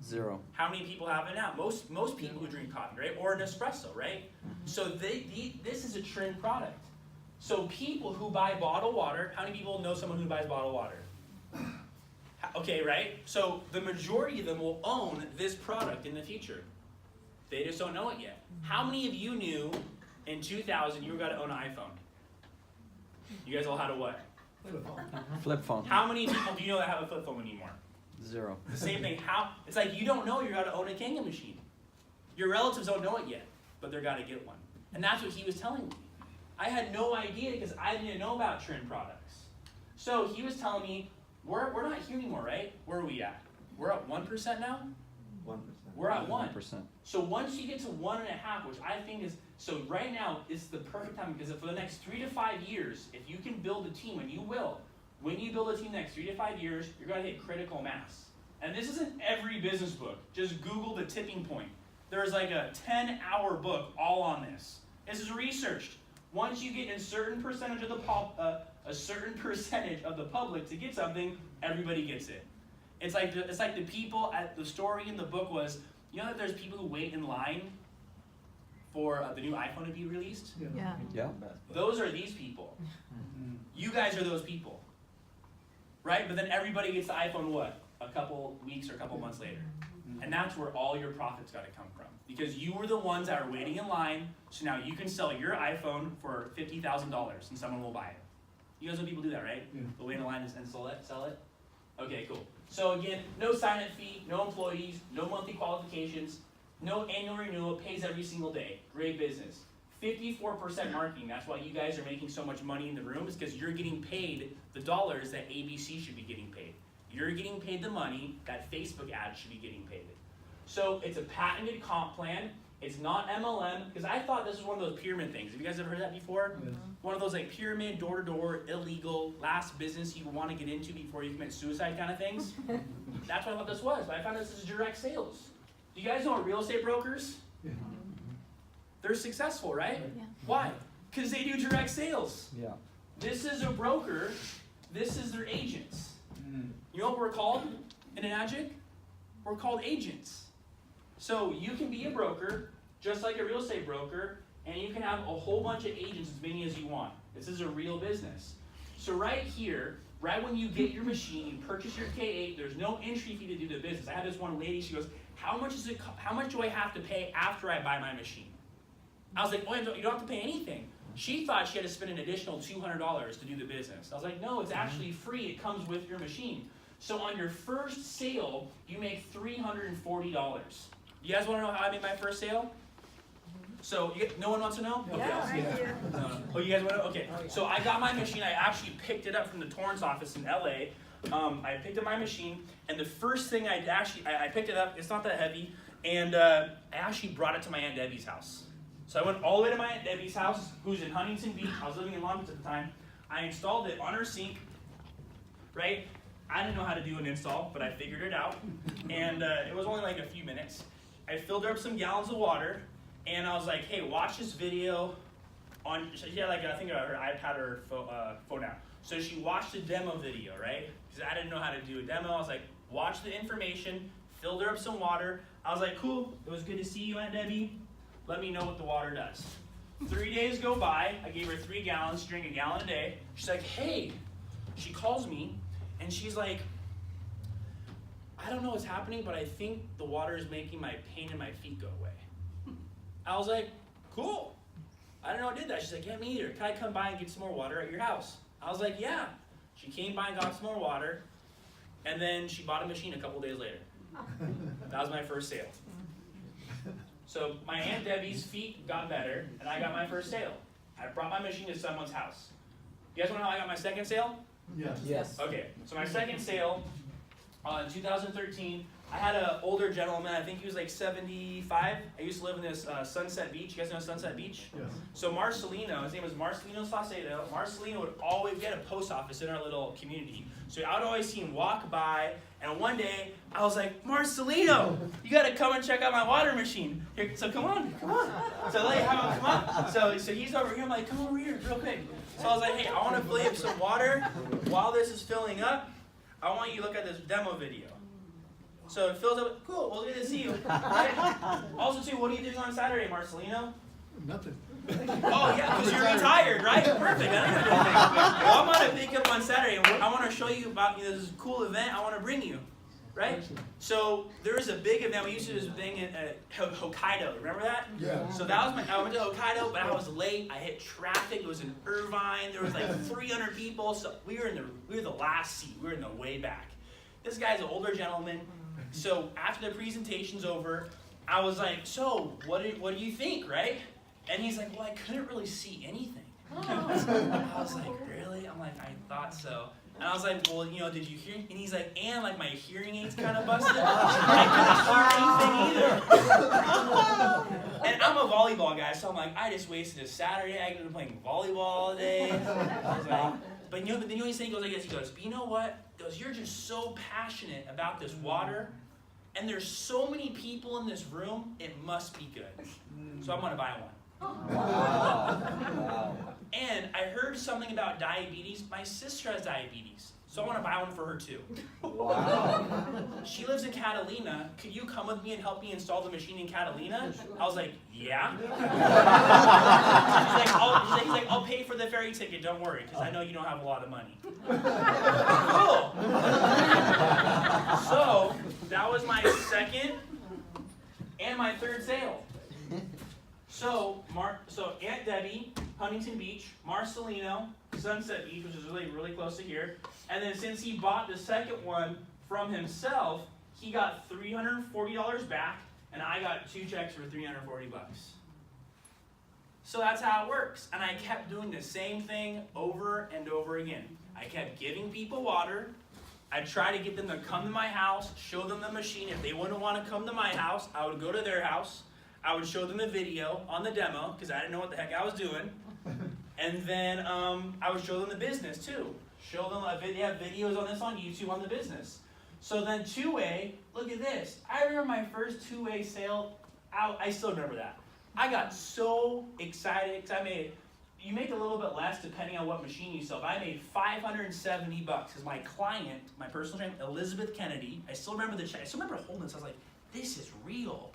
0. How many people have it now? Most people who drink coffee, right? Or an espresso, right? So this is a trend product. So people who buy bottled water, how many people know someone who buys bottled water? Okay, right? So the majority of them will own this product in the future. They just don't know it yet. How many of you knew in 2000 you were going to own an iPhone? You guys all had a what? Flip phone, How many people do you know that have a flip phone anymore? 0. The same thing. It's like you don't know you're going to own a Kangen machine. Your relatives don't know it yet, but they're going to get one. And that's what he was telling me. I had no idea because I didn't know about trend products. So he was telling me, we're not here anymore, right? Where are we at? We're at 1% now? 1%. We're at 1. 1%. So once you get to 1.5, which I think is, so right now is the perfect time, because for the next 3 to 5 years, if you can build a team, and you will, when you build a team the next 3 to 5 years, you're going to hit critical mass. And this isn't every business book. Just Google the tipping point. There's like a 10-hour book all on this. This is researched. Once you get a certain percentage of the public to get something, everybody gets it. It's like the people at the story in the book was, you know that there's people who wait in line for the new iPhone to be released? Yeah. Yeah. Those are these people. You guys are those people. Right? But then everybody gets the iPhone what? A couple weeks or a couple months later. And that's where all your profits got to come from. Because you were the ones that are waiting in line, so now you can sell your iPhone for $50,000 and someone will buy it. You guys know people do that, right? Yeah. They'll wait in line and sell it? Okay, cool. So again, no sign-up fee, no employees, no monthly qualifications, no annual renewal, pays every single day. Great business. 54% marketing. That's why you guys are making so much money in the room, is because you're getting paid the dollars that ABC should be getting paid. You're getting paid the money that Facebook ads should be getting paid. So it's a patented comp plan. It's not MLM, because I thought this was one of those pyramid things. Have you guys ever heard that before? Yes. One of those like pyramid, door-to-door, illegal, last business you want to get into before you commit suicide kind of things. That's what I thought this was, but I found this is direct sales. Do you guys know what real estate brokers? Yeah. They're successful, right? Yeah. Why? Because they do direct sales. Yeah. This is a broker. This is their agents. You know what we're called in Enagic? We're called agents. So you can be a broker, just like a real estate broker, and you can have a whole bunch of agents, as many as you want. This is a real business. So right here, right when you get your machine, you purchase your K8, there's no entry fee to do the business. I had this one lady, she goes, how much do I have to pay after I buy my machine? I was like, oh, you don't have to pay anything. She thought she had to spend an additional $200 to do the business. I was like, no, it's actually free. It comes with your machine. So on your first sale, you make $340. You guys want to know how I made my first sale? So, no one wants to know? Okay, Yeah, I do. Oh, you guys want to know? Okay. So I got my machine. I actually picked it up from the Torrance office in LA. I picked up my machine, and the first thing I picked it up. It's not that heavy, and I actually brought it to my Aunt Debbie's house. So I went all the way to my Aunt Debbie's house, who's in Huntington Beach. I was living in Long Beach at the time. I installed it on her sink, right? I didn't know how to do an install, but I figured it out. And it was only like a few minutes. I filled her up some gallons of water, and I was like, hey, watch this video on, she had like, I think her iPad or phone now. So she watched the demo video, right? Because I didn't know how to do a demo. I was like, watch the information, filled her up some water. I was like, cool, it was good to see you, Aunt Debbie. Let me know what the water does. 3 days go by, I gave her 3 gallons, she drank a gallon a day. She's like, hey, she calls me, and she's like, I don't know what's happening, but I think the water is making my pain in my feet go away. I was like, cool. I didn't know I did that. She's like, yeah, me either. Can I come by and get some more water at your house? I was like, yeah. She came by and got some more water, and then she bought a machine a couple days later. That was my first sale. So my Aunt Debbie's feet got better, and I got my first sale. I brought my machine to someone's house. You guys want to know how I got my second sale? Yes. Yes. Okay, so my second sale, in 2013, I had an older gentleman, I think he was like 75. I used to live in this Sunset Beach. You guys know Sunset Beach? Yes. So Marcelino, his name was Marcelino Saucedo. Marcelino would always, we had a post office in our little community. So I would always see him walk by, and one day, I was like, Marcelino, you gotta come and check out my water machine. Here, so come on. So I let him come on. So he's over here, I'm like, come over here real quick. So I was like, hey, I wanna fill you up some water. While this is filling up, I want you to look at this demo video. So it fills up, cool, well, good to see you. Right? Also too, what are you doing on Saturday, Marcelino? Nothing. Oh yeah, because you're retired, right? Perfect. Well, I'm gonna pick up on Saturday. I want to show you about this cool event I want to bring you, right? So there was a big event. We used to do this thing in Hokkaido. Remember that? Yeah. So that was I went to Hokkaido, but I was late. I hit traffic. It was in Irvine. There was like 300 people. So we were the last seat. We were in the way back. This guy's an older gentleman. So after the presentation's over, I was like, so what do you think, right? And he's like, well, I couldn't really see anything. I was like, really? I'm like, I thought so. And I was like, well, did you hear? And he's like, and like my hearing aids kind of busted. I couldn't hear anything either. And I'm a volleyball guy, so I'm like, I just wasted a Saturday. I could have been playing volleyball all day. I was like, but then you know what he's saying? He goes like this. He goes, but you know what? He goes, you're just so passionate about this water, and there's so many people in this room. It must be good. So I'm gonna buy one. Wow. And I heard something about diabetes. My sister has diabetes, so I want to buy one for her too. Wow. She lives in Catalina. Could you come with me and help me install the machine in Catalina? I was like, yeah. He's like, I'll pay for the ferry ticket. Don't worry, because I know you don't have a lot of money. Cool. So that was my second and my third sale. So Aunt Debbie, Huntington Beach, Marcelino, Sunset Beach, which is really close to here. And then since he bought the second one from himself, he got $340 back, and I got 2 checks for $340. So that's how it works. And I kept doing the same thing over and over again. I kept giving people water. I tried to get them to come to my house, show them the machine. If they wouldn't want to come to my house, I would go to their house. I would show them a video on the demo, because I didn't know what the heck I was doing. And then I would show them the business too. Show them, they have videos on this on YouTube on the business. So then two-way, look at this. I remember my first two-way sale, I still remember that. I got so excited, because you make a little bit less depending on what machine you sell, but I made $570, because my client, my personal trainer, Elizabeth Kennedy, I still remember the check. I still remember holding this. I was like, this is real.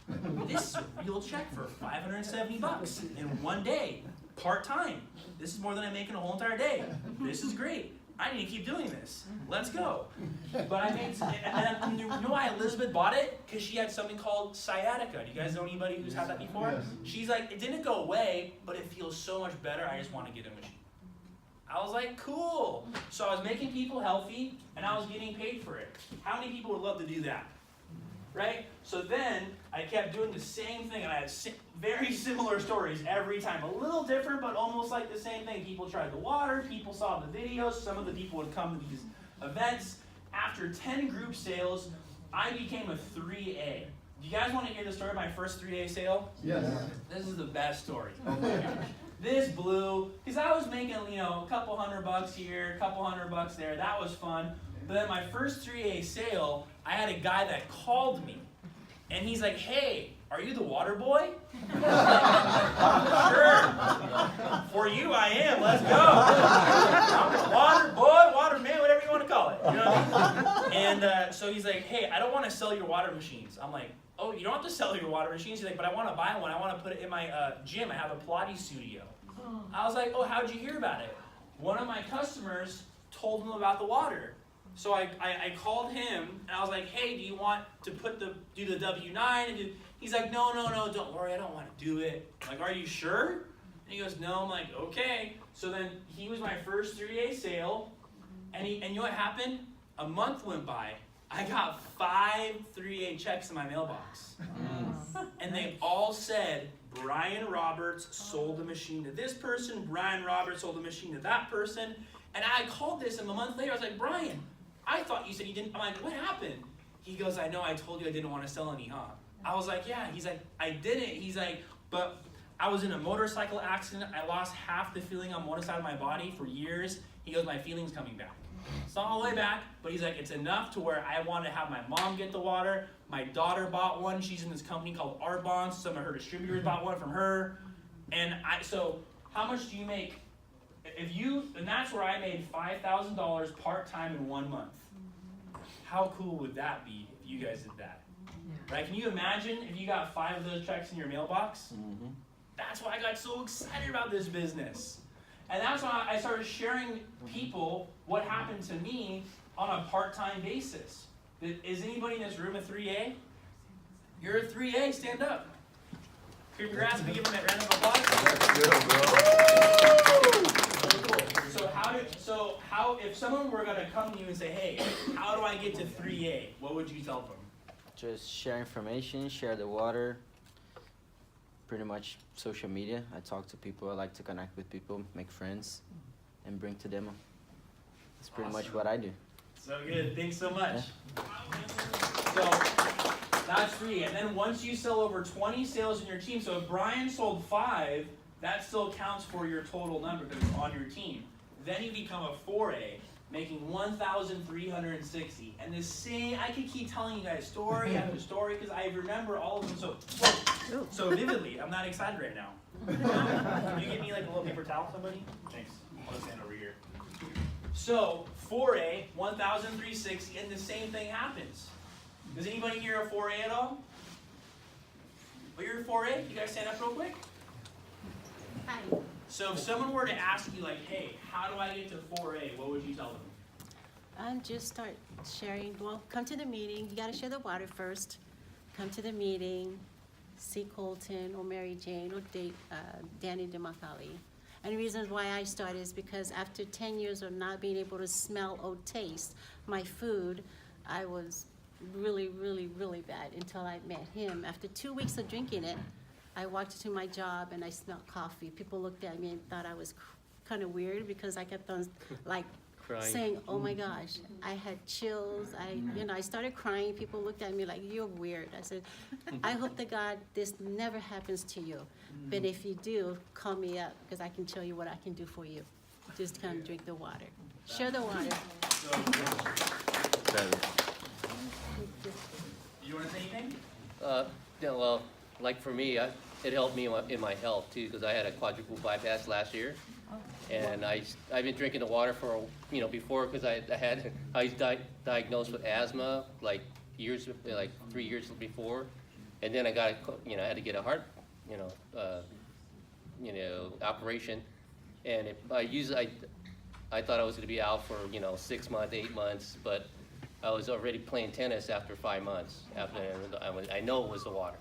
This is a real check for $570 in one day, part-time. This is more than I make in a whole entire day. This is great. I need to keep doing this. Let's go. But I made, and you know why Elizabeth bought it? Because she had something called sciatica. Do you guys know anybody who's had that before? Yes. She's like, it didn't go away, but it feels so much better. I just want to get a machine. I was like, cool. So I was making people healthy, and I was getting paid for it. How many people would love to do that? Right? So then I kept doing the same thing, and I had very similar stories every time. A little different, but almost like the same thing. People tried the water, people saw the videos, some of the people would come to these events. After 10 group sales, I became a 3A. Do you guys want to hear the story of my first 3A sale? Yes. This is the best story. Oh my gosh. This blew, because I was making, a couple $100 here, a couple $100 there. That was fun. But then my first 3A sale, I had a guy that called me, and he's like, hey, are you the water boy? I'm like, sure. For you, I am. Let's go. I'm the water boy, water man, whatever you want to call it. You know what I mean? And so he's like, hey, I don't want to sell your water machines. I'm like, oh, you don't have to sell your water machines. He's like, but I want to buy one. I want to put it in my gym. I have a Pilates studio. I was like, oh, how'd you hear about it? One of my customers told him about the water. So I called him and I was like, hey, do you want to do the W-9? And he's like, no, don't worry, I don't want to do it. I'm like, are you sure? And he goes, no. I'm like, okay. So then he was my first 3A sale, and you know what happened? A month went by. I got 5 3A checks in my mailbox. And they all said, Brian Roberts sold the machine to this person, Brian Roberts sold the machine to that person. And I called this, and a month later I was like, Brian, I thought you said you didn't. I'm like, what happened? He goes, I know, I told you I didn't want to sell any, huh? I was like, yeah. He's like, I didn't. He's like, but I was in a motorcycle accident. I lost half the feeling on one side of my body for years. He goes, my feeling's coming back. It's not all the way back, but he's like, it's enough to where I want to have my mom get the water. My daughter bought one. She's in this company called Arbonne. Some of her distributors bought one from her. And so how much do you make? And that's where I made $5,000 part-time in 1 month. How cool would that be if you guys did that? Right? Can you imagine if you got 5 of those checks in your mailbox? That's why I got so excited about this business. And that's why I started sharing people what happened to me on a part-time basis. Is anybody in this room a 3A? You're a 3A, stand up. Congrats, we give them a round of applause. So how if someone were gonna come to you and say, hey, how do I get to 3A? What would you tell them? Just share information, share the water, pretty much social media. I talk to people, I like to connect with people, make friends, and bring to them. That's pretty much what I do. So good, thanks so much. So that's 3. And then once you sell over 20 sales in your team, so if Brian sold 5, that still counts for your total number because it's on your team. Then you become a 4A, making 1,360. And the same, I could keep telling you guys story after story because I remember all of them so vividly. I'm not excited right now. Can you give me like a little paper towel, somebody? Thanks. I'll stand over here. So 4A, 1,360, and the same thing happens. Does anybody here a 4A at all? Oh, you're a 4A? You guys stand up real quick? Hi. So if someone were to ask you like, hey, how do I get to 4A, what would you tell them? Just start sharing. Well, come to the meeting. You got to share the water first. Come to the meeting. See Colton or Mary Jane or Danny DeMacali. And the reason why I started is because after 10 years of not being able to smell or taste my food, I was really, really, really bad until I met him. After 2 weeks of drinking it, I walked to my job and I smelled coffee. People looked at me and thought I was kind of weird because I kept on like saying, oh my gosh, I had chills. I started crying. People looked at me like, you're weird. I said, I hope to God this never happens to you. But if you do, call me up because I can show you what I can do for you. Just come drink the water. Share the water. You want to say anything? Yeah, well, like for me, it helped me in my health too because I had a quadruple bypass last year, and I've been drinking the water for before because I was diagnosed with asthma like 3 years before, and then I got I had to get a heart operation, and I thought I was going to be out for 6 months, 8 months, but I was already playing tennis after 5 months. I know it was the water.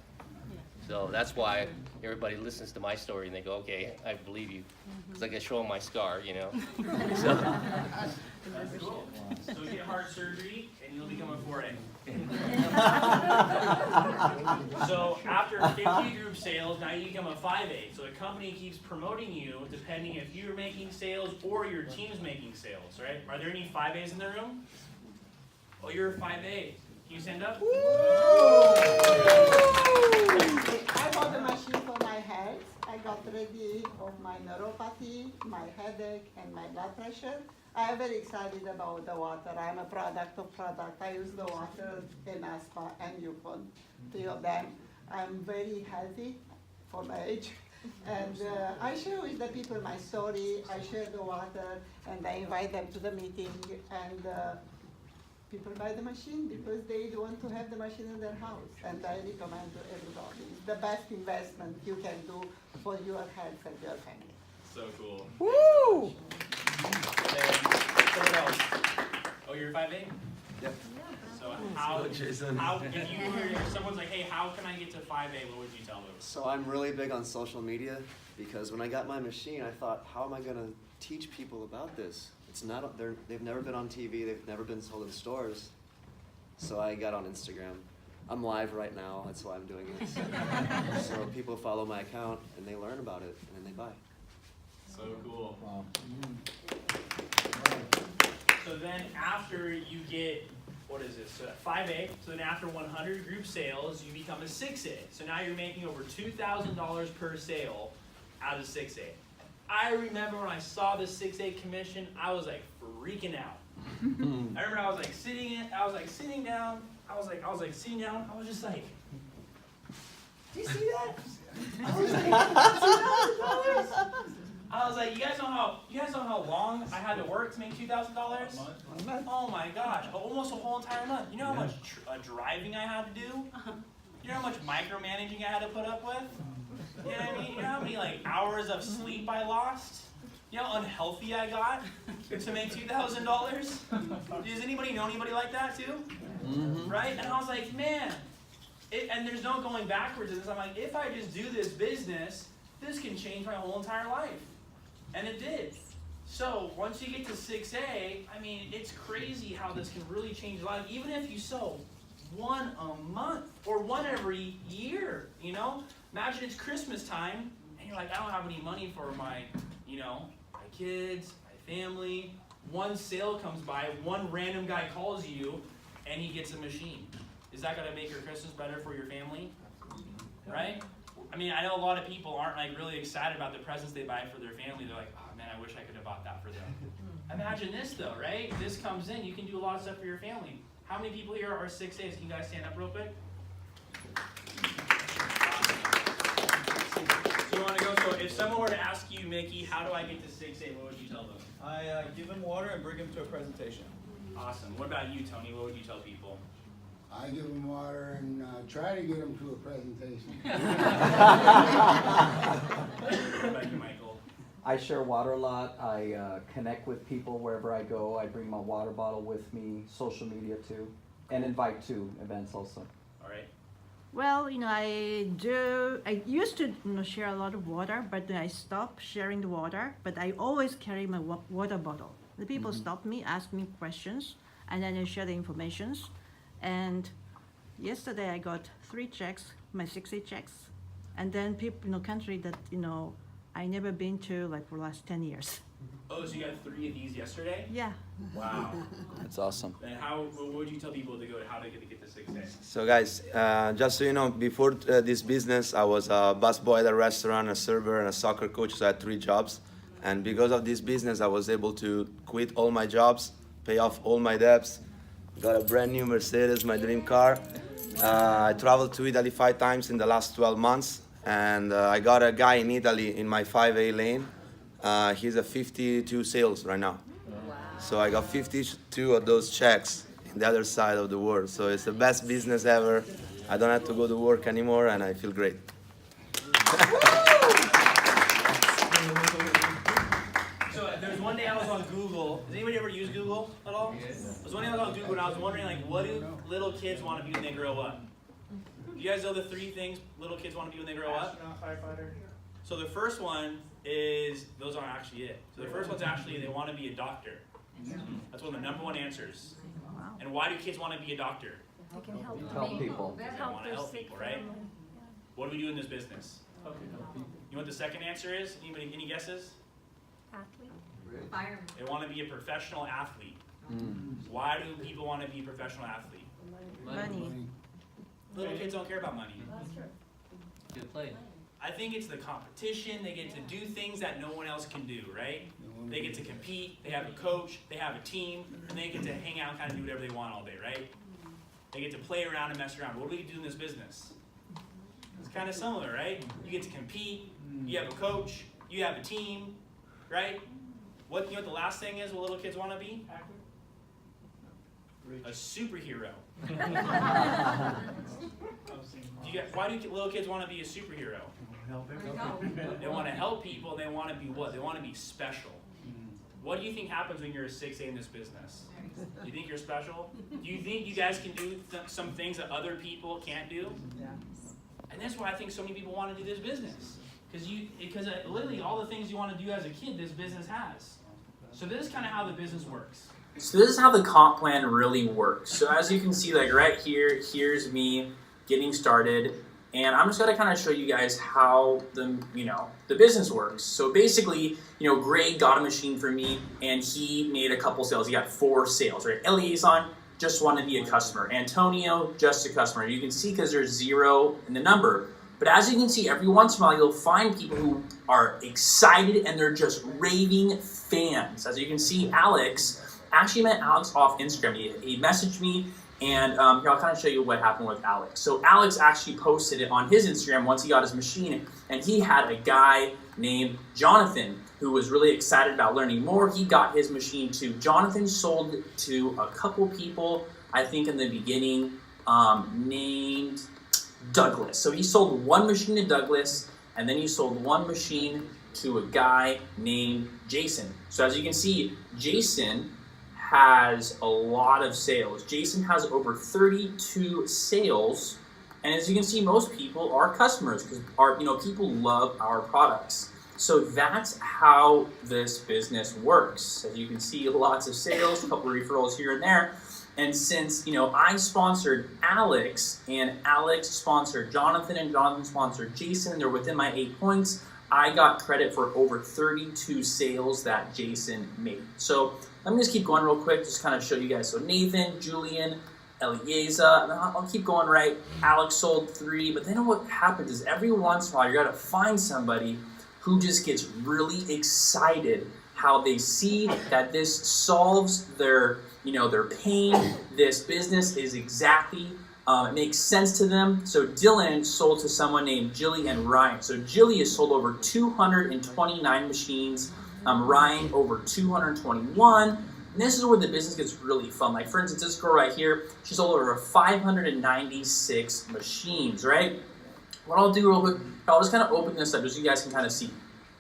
So that's why everybody listens to my story and they go, okay, I believe you, because I can show them my scar, So, That's cool. So you get heart surgery and you'll become a 4A. So after 50 group sales, now you become a 5A. So the company keeps promoting you depending if you're making sales or your team's making sales, right? Are there any 5As in the room? Oh, you're a 5A. Can you stand up? I bought the machine for my health. I got ready of my neuropathy, my headache, and my blood pressure. I am very excited about the water. I'm a product of product. I use the water in asthma and Yukon, 3 of them. I'm very healthy for my age. And I share with the people my story. I share the water, and I invite them to the meeting. And people buy the machine because they want to have the machine in their house. And I recommend to everybody. It's the best investment you can do for your health and your family. So cool. Woo! And someone else. Oh, you're 5A? 5A? Yep. So how, Jason. if you were, if someone's like, hey, how can I get to 5A, what would you tell them? So I'm really big on social media because when I got my machine, I thought, how am I gonna teach people about this? It's not, they've never been on TV, they've never been sold in stores. So I got on Instagram. I'm live right now, that's why I'm doing it. So people follow my account and they learn about it and then they buy. So cool. Wow. So then after you get, what is this, 5A, so then after 100 group sales, you become a 6A. So now you're making over $2,000 per sale out of 6A. I remember when I saw the 6A commission, I was like freaking out. I remember I was like sitting down, I was just like, do you see that? I was like, $2,000. I was like, you guys know how long I had to work to make $2,000? Oh my gosh, almost a whole entire month. You know how much driving I had to do? You know how much micromanaging I had to put up with? You know what I mean? You know how many like hours of sleep I lost? You know how unhealthy I got to make $2,000? Does anybody know anybody like that too? Mm-hmm. Right? And I was like, man, and there's no going backwards in this. I'm like, if I just do this business, this can change my whole entire life. And it did. So once you get to 6A, I mean, it's crazy how this can really change life. Even if you sell one a month or one every year, you know? Imagine it's Christmas time and you're like, I don't have any money for my, my kids, my family. One sale comes by, one random guy calls you and he gets a machine. Is that gonna make your Christmas better for your family? Right? I mean, I know a lot of people aren't like really excited about the presents they buy for their family. They're like, oh man, I wish I could have bought that for them. Imagine this though, right? This comes in, you can do a lot of stuff for your family. How many people here are 6As? Can you guys stand up real quick? So you want to go, so if someone were to ask you, Mickey, how do I get to 6A, what would you tell them? I give him water and bring him to a presentation. Awesome. What about you, Tony? What would you tell people? I give them water and try to get them to a presentation. What about you, Michael? I share water a lot. I connect with people wherever I go. I bring my water bottle with me, social media too, and invite to events also. All right. Well, I used to share a lot of water, but then I stopped sharing the water, but I always carry my water bottle. The people stop me, ask me questions, and then I share the informations. And yesterday I got 3 checks, my 6A checks, and then people, country that, I never been to like for the last 10 years. Oh, so you got 3 of these yesterday? Yeah. Wow. That's awesome. And what would you tell people to go, how to get to 6A? So guys, just so you know, before this business, I was a busboy at a restaurant, a server, and a soccer coach. So I had 3 jobs. And because of this business, I was able to quit all my jobs, pay off all my debts, got a brand new Mercedes, my dream car. I traveled to Italy 5 times in the last 12 months. And I got a guy in Italy in my 5A lane. He's a 52 sales right now. Wow. So I got 52 of those checks in the other side of the world. So it's the best business ever. I don't have to go to work anymore and I feel great. So there's one day I was on Google. Does anybody ever use Google at all? Yes. There was one day I was on Google and I was wondering, like, what do little kids want to be when they grow up? Do you guys know the 3 things little kids want to be when they grow up? Astronaut, firefighter. So the first one is, those aren't actually it. So the first one's actually they want to be a doctor. That's one of the #1 answers. And why do kids want to be a doctor? They can help people. They want to help people, right? What do we do in this business? You know what the second answer is? Anybody, any guesses? Athlete. Fireman. They want to be a professional athlete. Why do people want to be a professional athlete? Money. Little kids don't care about money. That's true. Good play. I think it's the competition. They get to do things that no one else can do, right? They get to compete, they have a coach, they have a team, and they get to hang out and kind of do whatever they want all day, right? They get to play around and mess around. What do we do in this business? It's kind of similar, right? You get to compete, you have a coach, you have a team, right? You know what the last thing is what little kids want to be? A superhero. Why do little kids want to be a superhero? They want to help people. They want to be what? They want to be special. What do you think happens when you're a 6A in this business? Do you think you're special? Do you think you guys can do some things that other people can't do? Yeah. And that's why I think so many people want to do this business. Because literally all the things you want to do as a kid, this business has. So this is kind of how the business works. So this is how the comp plan really works. So as you can see, like right here, here's me getting started. And I'm just going to kind of show you guys how the business works. So basically, Greg got a machine for me and he made a couple sales. He got 4 sales, right? Eliason just wanted to be a customer. Antonio, just a customer. You can see because there's 0 in the number. But as you can see, every once in a while, you'll find people who are excited and they're just raving fans. As you can see, Alex, actually met Alex off Instagram. He messaged me, and here, I'll kind of show you what happened with Alex. So Alex actually posted it on his Instagram once he got his machine, and he had a guy named Jonathan who was really excited about learning more. He got his machine too. Jonathan sold to a couple people, I think in the beginning, named Douglas. So he sold 1 machine to Douglas, and then he sold 1 machine to a guy named Jason. So as you can see, Jason has a lot of sales. Jason has over 32 sales, and as you can see, most people are customers because people love our products. So that's how this business works. As you can see, lots of sales, a couple referrals here and there. And since, I sponsored Alex, and Alex sponsored Jonathan, and Jonathan sponsored Jason, and they're within my 8 points, I got credit for over 32 sales that Jason made. So let me just keep going real quick, just kind of show you guys. So Nathan, Julian, Eliezer, and I'll keep going right. Alex sold 3, but then what happens is every once in a while, you got to find somebody who just gets really excited how they see that this solves their pain. This business is exactly, it makes sense to them. So Dylan sold to someone named Jilly and Ryan. So Jilly has sold over 229 machines, Ryan over 221. And this is where the business gets really fun. Like for instance, this girl right here, she sold over 596 machines, right? What I'll do real quick, I'll just kind of open this up just so you guys can kind of see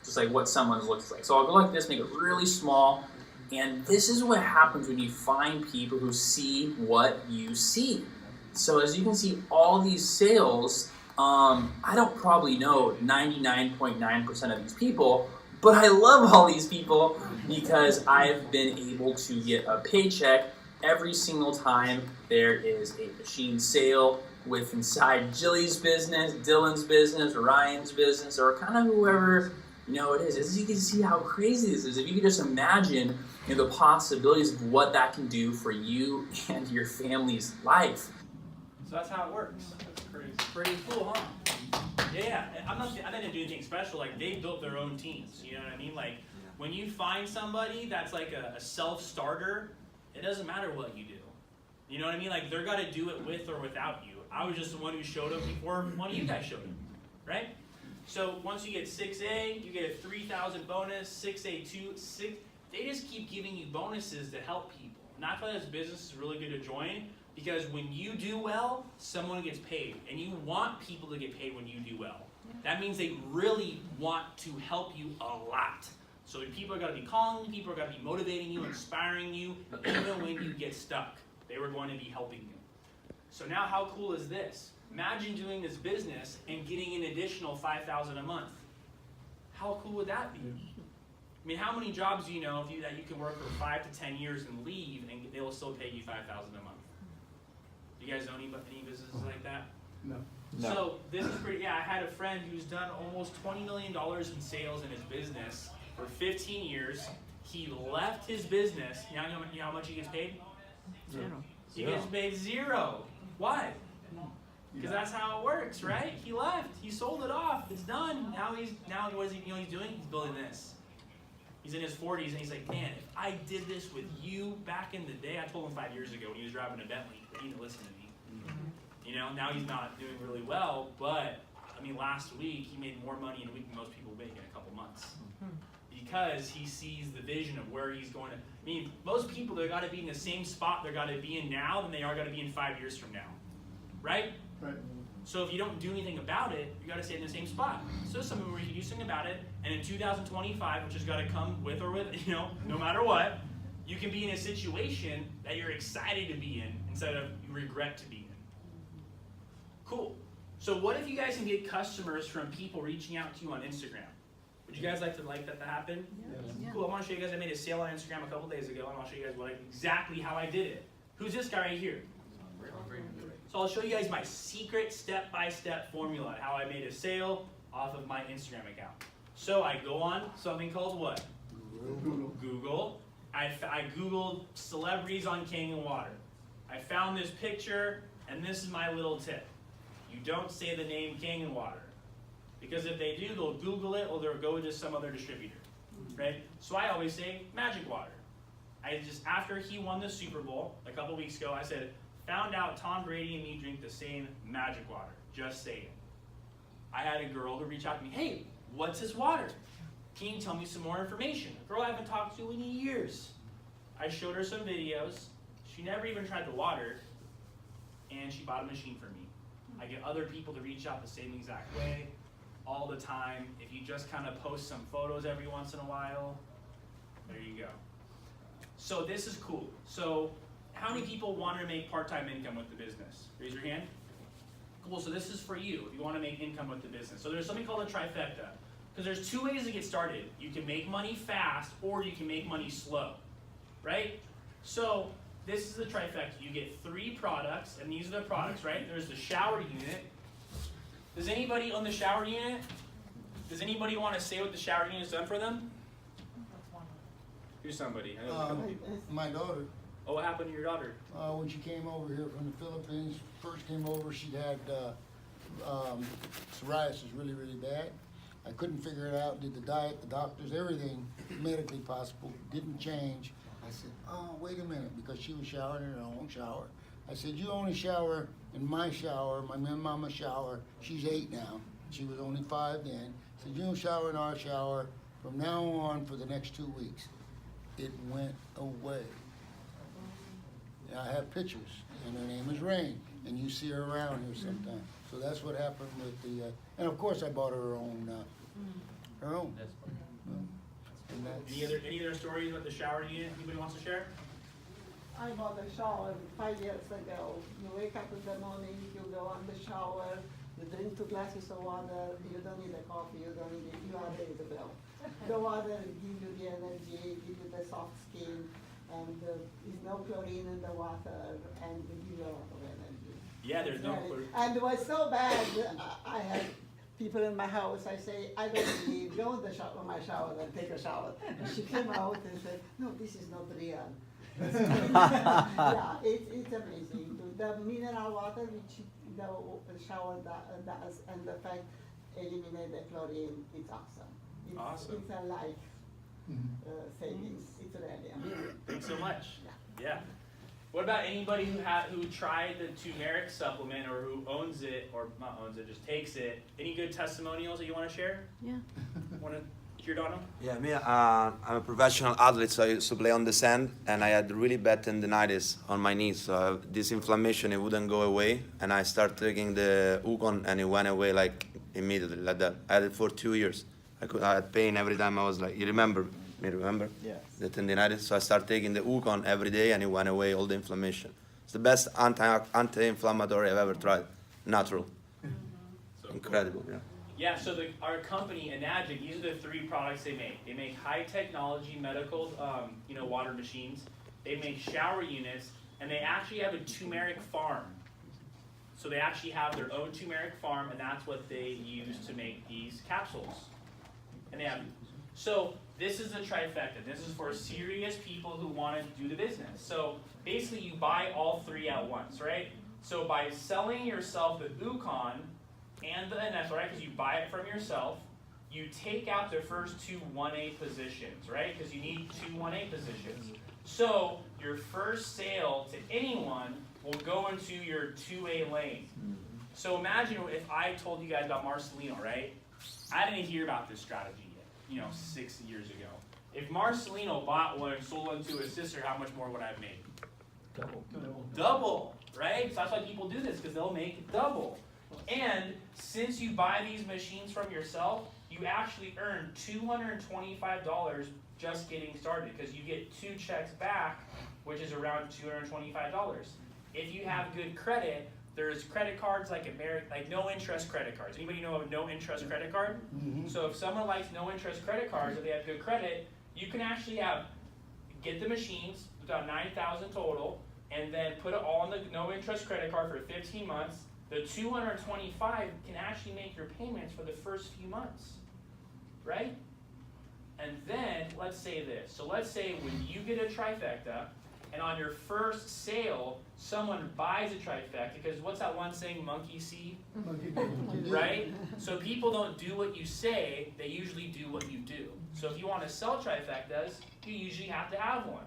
just like what someone looks like. So I'll go like this, make it really small. And this is what happens when you find people who see what you see. So as you can see, all these sales, I don't probably know 99.9% of these people, but I love all these people because I've been able to get a paycheck every single time there is a machine sale with inside Jilly's business, Dylan's business, Ryan's business, or kind of whoever it is. As you can see how crazy this is. If you could just imagine the possibilities of what that can do for you and your family's life. So that's how it works. That's crazy. Pretty cool, huh? Yeah, I didn't do anything special. Like, they built their own teams. You know what I mean? Like, when you find somebody that's like a self-starter, it doesn't matter what you do. You know what I mean? Like, they're got to do it with or without you. I was just the one who showed up before one of you guys showed up, right? So once you get 6A, you get a 3,000 bonus, 6A 2, 6. They just keep giving you bonuses to help people. And that's why this business is really good to join, because when you do well, someone gets paid. And you want people to get paid when you do well. That means they really want to help you a lot. So people are going to be calling you, people are going to be motivating you, inspiring you, even when you get stuck. They were going to be helping you. So now how cool is this? Imagine doing this business and getting an additional $5,000 a month. How cool would that be? I mean, how many jobs do you know that you can work for 5 to 10 years and leave and they will still pay you $5,000 a month? Do you guys know any businesses like that? No. So this is pretty, I had a friend who's done almost $20 million in sales in his business for 15 years. He left his business. You know how much he gets paid? Zero. He gets paid 0. Why? Because that's how it works, right? He left. He sold it off. It's done. Now what is he? You know what he's doing? He's building this. He's in his 40s and he's like, man, if I did this with you back in the day, I told him 5 years ago when he was driving a Bentley, he didn't listen to me. You know, now he's not doing really well, but I mean, last week he made more money in a week than most people make in a couple months. Because he sees the vision of where he's going to. I mean, most people, they've got to be in the same spot they're got to be in now than they are going to be in 5 years from now. Right? Right. So if you don't do anything about it, you got to stay in the same spot. So something where you do something about it, And in 2025, which has got to come with or with, you know, no matter what, you can be in a situation that you're excited to be in instead of you regret to be in. Cool. So what if you guys can get customers from people reaching out to you on Instagram? Would you guys like that to happen? Yeah. Cool. I want to show you guys. I made a sale on Instagram a couple days ago, and I'll show you guys exactly how I did it. Who's this guy right here? So I'll show you guys my secret step-by-step formula on how I made a sale off of my Instagram account. So I go on something called what? Google. I Googled celebrities on Kangen water. I found this picture, and this is my little tip. You don't say the name Kangen water. Because if they do, they'll Google it or they'll go to some other distributor. Right? So I always say Magic Water. After he won the Super Bowl a couple weeks ago, I said, found out Tom Brady and me drink the same Magic Water. Just say it. I had a girl who reached out to me, hey, what's his water? Can you tell me some more information? A girl I haven't talked to in years. I showed her some videos. She never even tried the water, and she bought a machine for me. I get other people to reach out the same exact way all the time. If you just kind of post some photos every once in a while, there you go. So this is cool. So how many people want to make part-time income with the business? Raise your hand. Cool, so this is for you if you want to make income with the business. So there's something called a trifecta. Because there's two ways to get started. You can make money fast or you can make money slow, right? So this is the trifecta. You get 3 products, and these are the products, right? There's the shower unit. Does anybody own the shower unit? Does anybody want to say what the shower unit's done for them? Here's somebody. I know there's a couple people. My daughter. Oh, what happened to your daughter? When she came over here from the Philippines, first came over, she'd had psoriasis really, really bad. I couldn't figure it out, did the diet, the doctors, everything medically possible, didn't change. I said, oh, wait a minute, because she was showering in her own shower. I said, you only shower in my shower, my mama's shower. She's 8 now. She was only 5 then. I said, you don't shower in our shower from now on for the next 2 weeks. It went away. And I have pictures, and her name is Rain, and you see her around here sometimes. So that's what happened with the, and of course I bought her own, her own. And that's, Any other stories about the shower unit anybody wants to share? I bought a shower 5 years ago. You wake up in the morning, you go on the shower, you drink 2 glasses of water, you don't need a coffee, you don't need it, you are ready to go. The water gives you the energy, gives you the soft skin, and there's no chlorine in the water, and it gives you a lot of energy. Yeah, there's no chlorine. And it was so bad, I had people in my house, I say, I don't leave, go in my shower and take a shower. And she came out and said, no, this is not real. Yeah, it's amazing. The mineral water which the shower does, and the fact eliminate the chlorine, it's awesome. Awesome. It's a life savings. It's really amazing. Thanks so much. Yeah. What about anybody who tried the turmeric supplement or who owns it, or not owns it, just takes it? Any good testimonials that you want to share? Yeah. Want to hear it on them? Yeah, me, I'm a professional athlete, so I used to play on the sand, and I had really bad tendinitis on my knees. So this inflammation, it wouldn't go away, and I started taking the Ukon, and it went away like immediately, like that. I had it for 2 years. I had pain every time I was like, you remember me, remember? Yes. The tendinitis. So I started taking the Ukon every day, and it went away, all the inflammation. It's the best anti-inflammatory I've ever tried. Natural. So incredible, yeah. Yeah, so our company, Enagic, these are the 3 products they make. They make high technology medical, water machines. They make shower units, and they actually have a turmeric farm. So they actually have their own turmeric farm, and that's what they use to make these capsules. And they have, so this is the trifecta. This is for serious people who want to do the business. So basically you buy all 3 at once, right? So by selling yourself the Ukon and the Enagic, right, because you buy it from yourself, you take out the first 2 1A positions, right? Because you need 2 1A positions. So your first sale to anyone will go into your 2A lane. So imagine if I told you guys about Marcelino, right? I didn't hear about this strategy yet, 6 years ago. If Marcelino bought one and sold one to his sister, how much more would I have made? Double, right? So that's why people do this, because they'll make double. And since you buy these machines from yourself, you you actually earn $225 just getting started, because you get 2 checks back, which is around $225. If you have good credit, there's credit cards like no interest credit cards. Anybody know of a no interest credit card? So if someone likes no interest credit cards, if they have good credit, you can actually get the machines, about $9,000 total, and then put it all on the no interest credit card for 15 months. The $225 can actually make your payments for the first few months, right? And then, let's say this. So let's say when you get a trifecta, and on your first sale, someone buys a trifecta, because what's that one saying, monkey see? Right? So people don't do what you say, they usually do what you do. So if you want to sell trifectas, you usually have to have one.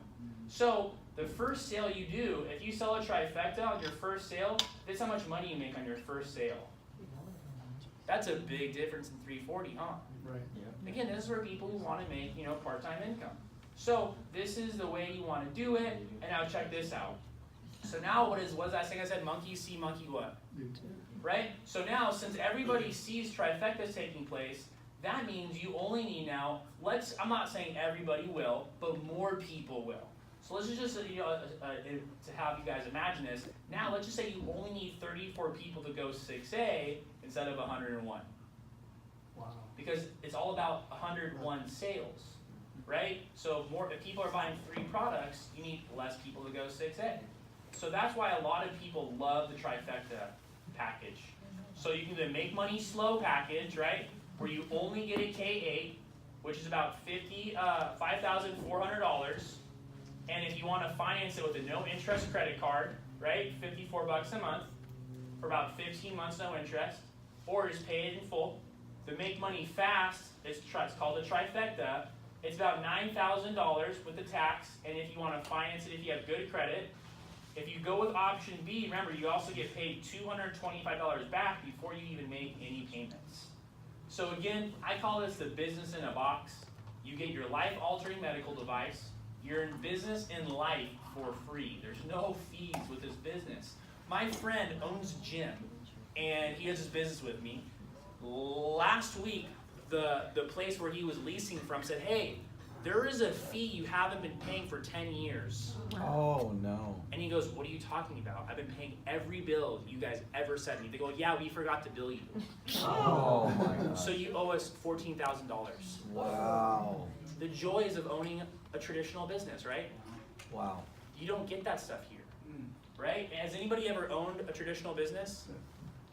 So the first sale you do, if you sell a trifecta on your first sale, that's how much money you make on your first sale. That's a big difference in $340, huh? Right. Again, this is where people who want to make, part-time income. So this is the way you want to do it, and now check this out. So now what is that thing I said? Monkey see, monkey what? Right? So now, since everybody sees trifectas taking place, that means you only need now, I'm not saying everybody will, but more people will. So let's just, to have you guys imagine this, now let's just say you only need 34 people to go 6A instead of 101. Wow. Because it's all about 101 sales, right? So if people are buying 3 products, you need less people to go 6A. So that's why a lot of people love the trifecta package. So you can do the make money slow package, right? Where you only get a K8, which is about $5,400. And if you want to finance it with a no interest credit card, right, $54 a month for about 15 months, no interest, or just pay it in full. The make money fast, it's called a trifecta. It's about $9,000 with the tax, and if you want to finance it, if you have good credit. If you go with option B, remember you also get paid $225 back before you even make any payments. So again, I call this the business in a box. You get your life-altering medical device. You're in business in life for free. There's no fees with this business. My friend owns a gym, and he does his business with me. Last week, the place where he was leasing from said, hey, there is a fee you haven't been paying for 10 years. Oh, no. And he goes, what are you talking about? I've been paying every bill you guys ever sent me. They go, yeah, we forgot to bill you. Oh, my God. So you owe us $14,000. Wow. The joys of owning a traditional business, right? Wow. You don't get that stuff here, right? Has anybody ever owned a traditional business?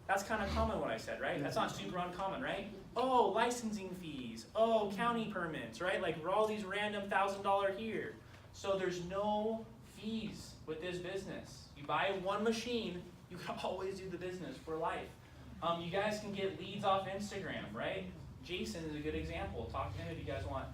That's kind of common what I said, right? That's not super uncommon, right? Oh, licensing fees. Oh, county permits, right? Like all these random $1,000 here. So there's no fees with this business. You buy one machine, you can always do the business for life. You guys can get leads off Instagram, right? Jason is a good example. Talk to him if you guys want.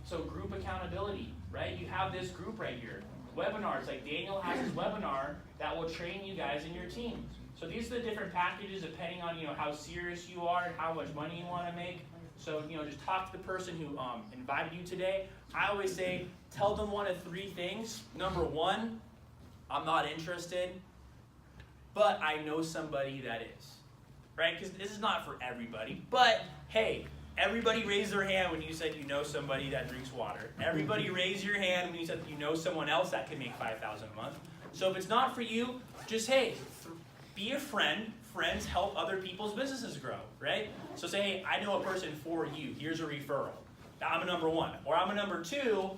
So group accountability, right? You have this group right here. Webinars, like Daniel has his webinar that will train you guys in your team. So these are the different packages depending on how serious you are and how much money you want to make. So just talk to the person who invited you today. I always say, tell them one of 3 things. Number 1, I'm not interested, but I know somebody that is, right? Because this is not for everybody. But hey, everybody raise their hand when you said you know somebody that drinks water. Everybody raise your hand when you said you know someone else that can make $5,000 a month. So if it's not for you, just hey, be a friend. Friends help other people's businesses grow, right? So say, hey, I know a person for you. Here's a referral. Now I'm a number 1. Or I'm a number 2.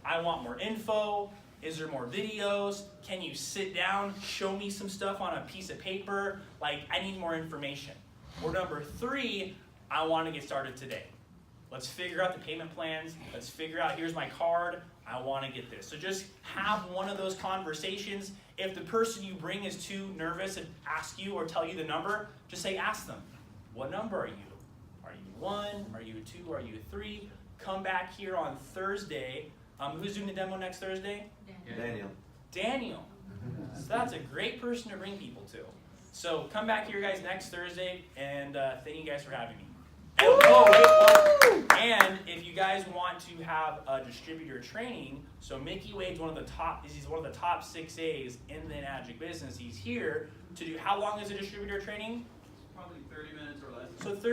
I want more info. Is there more videos? Can you sit down, show me some stuff on a piece of paper? Like, I need more information. Or number 3, I want to get started today. Let's figure out the payment plans. Let's figure out, here's my card. I want to get this. So just have one of those conversations. If the person you bring is too nervous to ask you or tell you the number, just say, ask them, what number are you? Are you 1? Are you 2? Are you 3? Come back here on Thursday. Who's doing the demo next Thursday? Daniel. So that's a great person to bring people to. So come back here, guys, next Thursday, and thank you guys for having me. And if you guys want to have a distributor training, so Mickey Wade's one of the top 6As in the Enagic business. He's here to do, how long is a distributor training? Probably 30 minutes or less. So 30